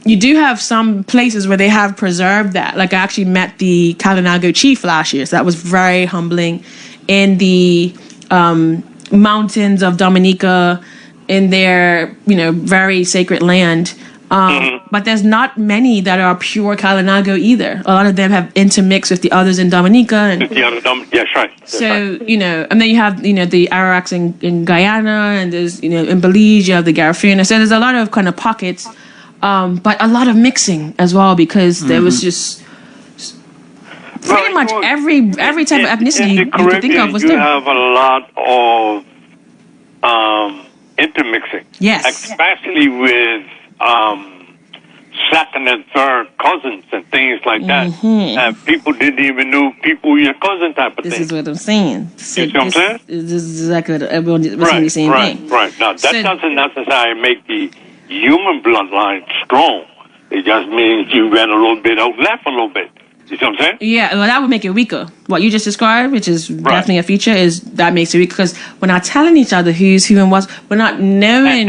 You do have some places where they have preserved that. Like I actually met the Kalinago chief last year, so that was very humbling. In the mountains of Dominica, in their very sacred land. But there's not many that are pure Kalinago either. A lot of them have intermixed with the others in Dominica. And
Yes, right. That's
so,
right.
and then you have, the Arawaks in Guyana, and there's, in Belize, you have the Garifuna. So there's a lot of kind of pockets, but a lot of mixing as well, because there was just pretty much every type of ethnicity
in
you
the
could think of was
you
there.
have a lot of intermixing.
Yes.
Especially with second and third cousins and things like that. And people didn't even know people were your cousin type of
This
thing.
is what I'm saying. So
You see what I'm saying?
This is exactly what everyone was saying the same thing.
Right. Now, that
So-
doesn't necessarily make the human bloodline strong. It just means you ran a little bit out left a little bit. You see what I'm saying?
Yeah, well, that would make it weaker. What you just described, which is definitely a feature, is that makes it weak because we're not telling each other who's who and what's. We're not knowing.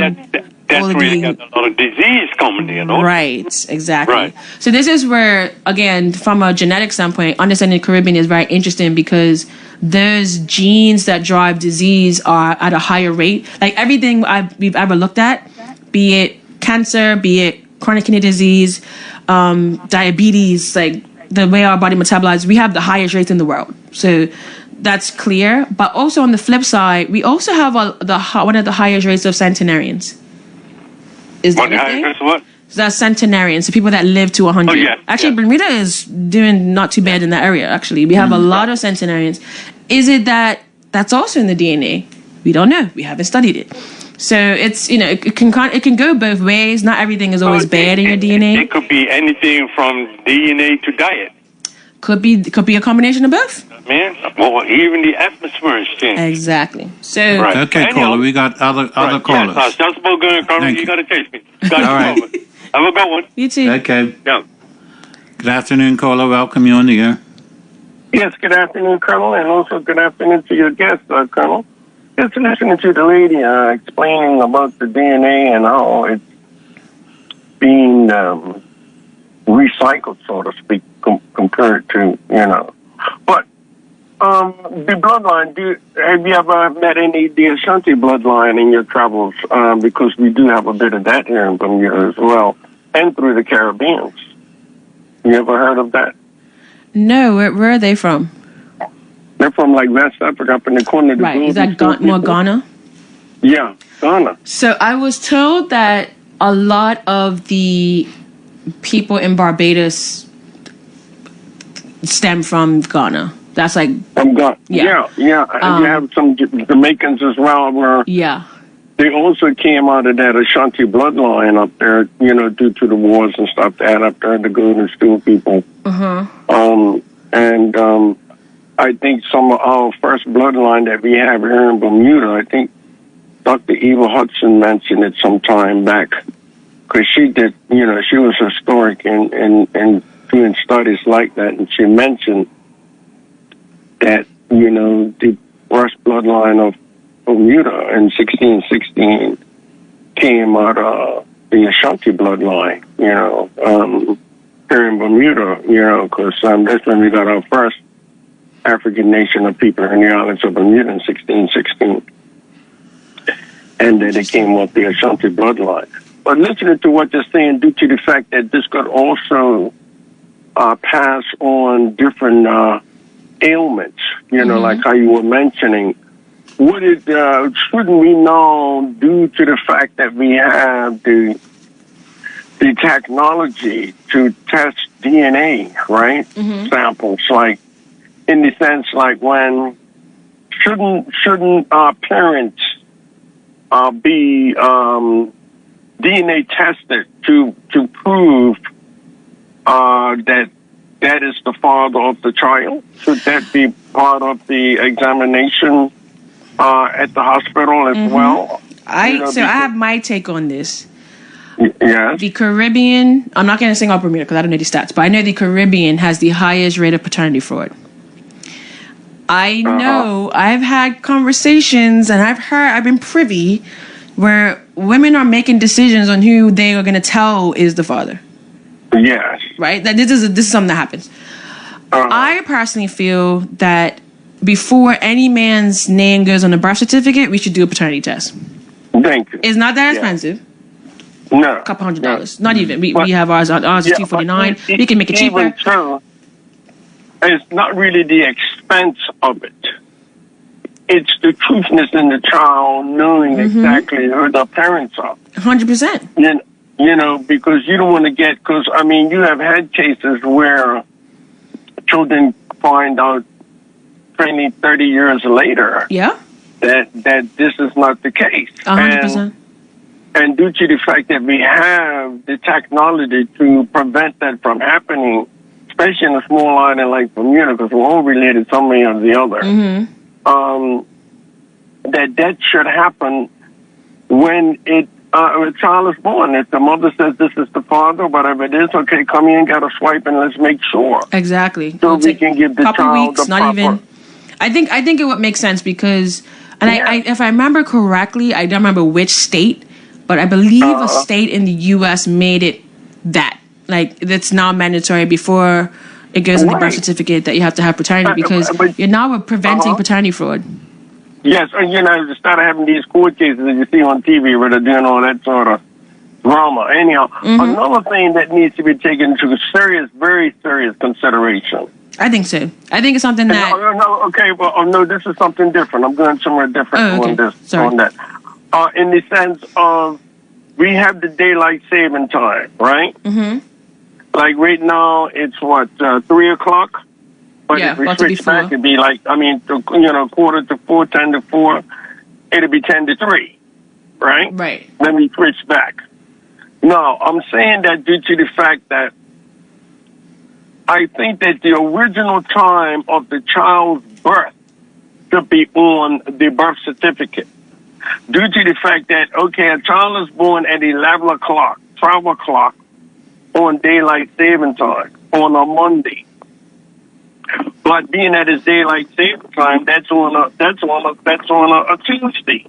That's
all of
where you
the-
got a lot of disease coming in.
Right, exactly.
Right.
So this is where, again, from a genetic standpoint, understanding the Caribbean is very interesting because those genes that drive disease are at a higher rate. Like everything we've ever looked at, be it cancer, be it chronic kidney disease, diabetes, like the way our body metabolizes, we have the highest rates in the world. So that's clear. But also on the flip side, we also have one of the highest rates of centenarians. Is that a thing?
What?
So that's centenarians, so people that live to 100.
Oh, yeah,
Actually,
yeah.
Bermuda is doing not too bad in that area, actually. We have a lot of centenarians. Is it that that's also in the DNA? We don't know. We haven't studied it. So it's, it can go both ways. Not everything is always bad in your DNA.
It could be anything from DNA to diet.
Could be a combination of both.
Man, or even the atmosphere is changing.
Exactly. So
Right.
Okay,
Anyhow,
caller, we got other callers.
Yes, that's about good, Carmen.
Thank
You
you.
got to chase me. Got
All
you
right.
covered. Have a good one.
you too.
Okay.
Yeah.
Good afternoon, caller. Welcome you on the air.
Yes, good afternoon, Colonel, and also good afternoon to your guest, Colonel. Just listening to the lady explaining about the DNA and how it's being recycled, so to speak, compared to, But the bloodline, have you ever met any of the Ashanti bloodline in your travels? Because we do have a bit of that here in Bermuda as well, and through the Caribbean. You ever heard of that?
No, where are they from?
They're from like West Africa, up in the corner of the
Right. Is
Golden
that
State
more
people.
Ghana?
Yeah, Ghana.
So I was told that a lot of the people in Barbados stem from Ghana. That's like,
From Ghana.
Yeah.
Yeah. And you have some Jamaicans as well, where
yeah.
they also came out of that Ashanti bloodline up there, due to the wars and stuff they had up there, the Golden Stool people. I think some of our first bloodline that we have here in Bermuda, I think Dr. Eva Hudson mentioned it some time back, because she did, she was historic and doing studies like that, and she mentioned that, the first bloodline of Bermuda in 1616 came out of the Ashanti bloodline, here in Bermuda, because that's when we got our first African nation of people in the islands of Bermuda in 1616. And then it came with the Ashanti bloodline. But listening to what they're saying, due to the fact that this could also pass on different ailments, like how you were mentioning, would it, shouldn't we know, due to the fact that we have the technology to test DNA, right? Samples, like, in the sense, like when shouldn't our parents be DNA tested to prove that is the father of the child? Should that be part of the examination at the hospital as well?
I have my take on this.
Yeah.
The Caribbean, I'm not going to sing out Bermuda because I don't know the stats, but I know the Caribbean has the highest rate of paternity fraud. I know I've had conversations and I've been privy where women are making decisions on who they are going to tell is the father.
Yes.
Right? That this is something that happens. I personally feel that before any man's name goes on a birth certificate, we should do a paternity test.
Thank you.
It's not that expensive.
No.
A couple $100. Not even. We have ours. Ours is $249. We can make it cheaper.
Even so, it's not really the expense of it. It's the truthness in the child knowing exactly who the parents are.
100%.
You know, because you don't want to get, because, I mean, you have had cases where children find out 20, 30 years later that this is not the case.
100%.
And due to the fact that we have the technology to prevent that from happening, especially in a small island like Bermuda, because we're all related some way or the other, that should happen when a child is born. If the mother says this is the father, whatever it is, okay, come in, got a swipe, and let's make sure.
Exactly.
So we can give the child the proper...
I think it would make sense because, and I if I remember correctly, I don't remember which state, but I believe a state in the U.S. made it that. Like, it's now mandatory before it goes in the birth certificate that you have to have paternity because you're now preventing paternity fraud.
Yes, and you know, instead of having these court cases that you see on TV where they're doing all that sort of drama. Anyhow, another thing that needs to be taken into serious, very serious consideration.
I think so. I think it's something that...
No, okay, well, no, this is something different. I'm going somewhere different on this, on that. In the sense of, we have the daylight saving time, right? Like right now, it's what, 3 o'clock? But if we switch back, it'd be like, I mean, quarter to 4, 10 to 4, it'd be 10 to 3, right?
Right.
Then we switch back. Now, I'm saying that due to the fact that I think that the original time of the child's birth should be on the birth certificate. Due to the fact that, okay, a child is born at 11 o'clock, 12 o'clock on daylight saving time on a Monday. But being that it's daylight saving time, that's on a Tuesday.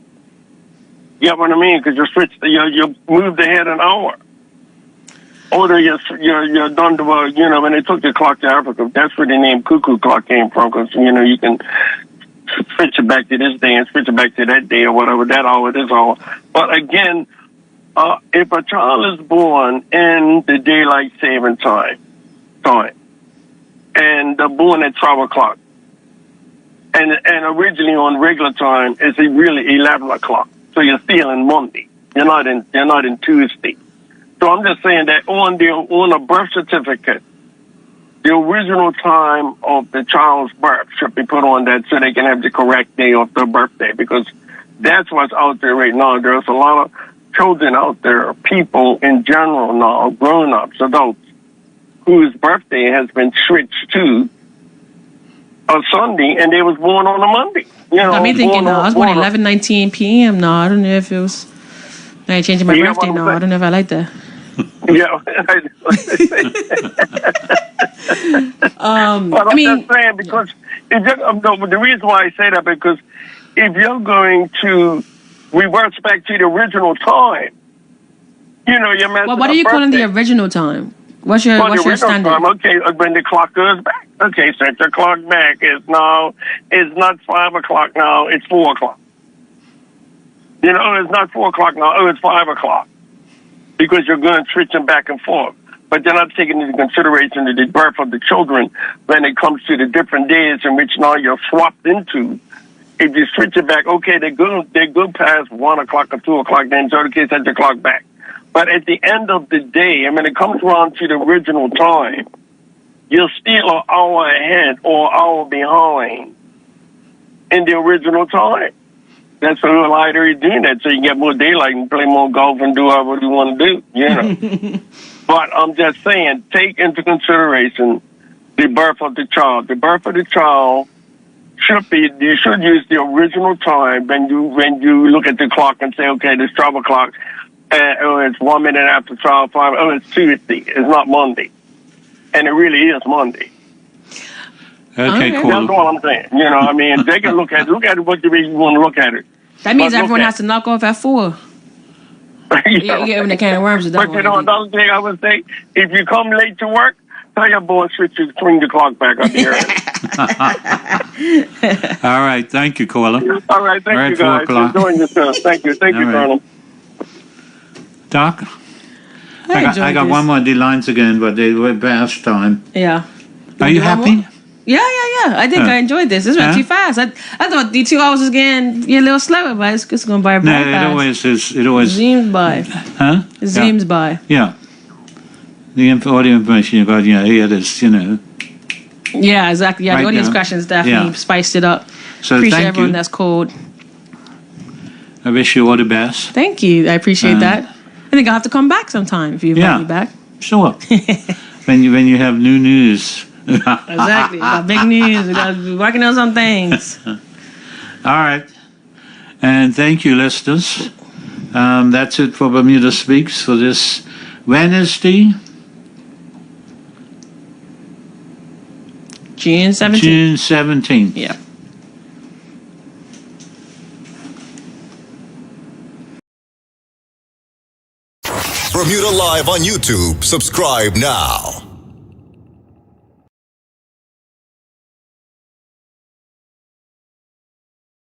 You get what I mean? Because you moved ahead an hour. Or you're done to, when they took the clock to Africa, that's where the name cuckoo clock came from, because, you can switch it back to this day and switch it back to that day or whatever, that hour, this hour. But again, if a child is born in the daylight saving time, and they're born at 12 o'clock, and originally on regular time, it's really 11 o'clock. So you're still in Monday. You're not in Tuesday. So I'm just saying that on a birth certificate, the original time of the child's birth should be put on that so they can have the correct day of their birthday, because that's what's out there right now. There's a lot of children out there, people in general now, grown-ups, adults, whose birthday has been switched to a Sunday, and they was born on a Monday.
I mean, thinking, I was born 11:19 p.m. No, I don't know if it was... I ain't changing my birthday now. I don't know if I like that.
Yeah. But I'm just saying, because the reason why I say that, because if you're going to reverse back to the original time, you're messing up.
Well, what are you calling the original time? What's your standard?
Time, okay, when the clock goes back. Okay, set the clock back. It's not 5 o'clock now, it's 4 o'clock. It's not 4 o'clock now, it's 5 o'clock. Because you're going switching back and forth. But they're not taking into consideration the birth of the children when it comes to the different days in which now you're swapped into. If you switch it back, okay, they're good past 1 o'clock or 2 o'clock, then so the kids set the clock back. But at the end of the day, when it comes around to the original time, you're still an hour ahead or hour behind in the original time. That's the whole idea of doing that, so you can get more daylight and play more golf and do whatever you want to do, But I'm just saying, take into consideration the birth of the child. The birth of the child should be, you should use the original time when you look at the clock and say, okay, there's 12 o'clock. It's 1 minute after 12, 5. Oh, it's Tuesday. It's not Monday. And it really is Monday.
Okay, cool.
That's all I'm saying. You know, I mean, they can look at it what you really want to look at it.
That means everyone has to knock off at 4. You get them the can of worms.
But you know, another thing I would say, if you come late to work, tell your boss to swing the clock back up here.
All right. Thank you, caller.
All right. Thank you, guys. Enjoying yourself. Thank you. Thank you, Colonel.
Doc? I got one more of the lines again, but they were past time.
Yeah.
Are you happy?
Yeah. I think I enjoyed this. This went too fast. I thought the 2 hours was getting a little slower, but it's going by very fast.
No, it always is. It always
zooms by.
Huh?
It zooms by.
Yeah. All the information you got, here it is,
Yeah, exactly. Yeah,
right
the audience
now.
questions definitely spiced it up.
So
appreciate
thank
everyone
you.
that's called.
I wish you all the best.
Thank you. I appreciate that. I think I'll have to come back sometime if you invite me back.
Sure. when you have new news.
Exactly. We got big news. We got to be working on some things.
All right. And thank you, listeners. That's it for Bermuda Speaks for this Wednesday,
June 17th.
June 17th.
Yeah.
Bermuda Live on YouTube. Subscribe now.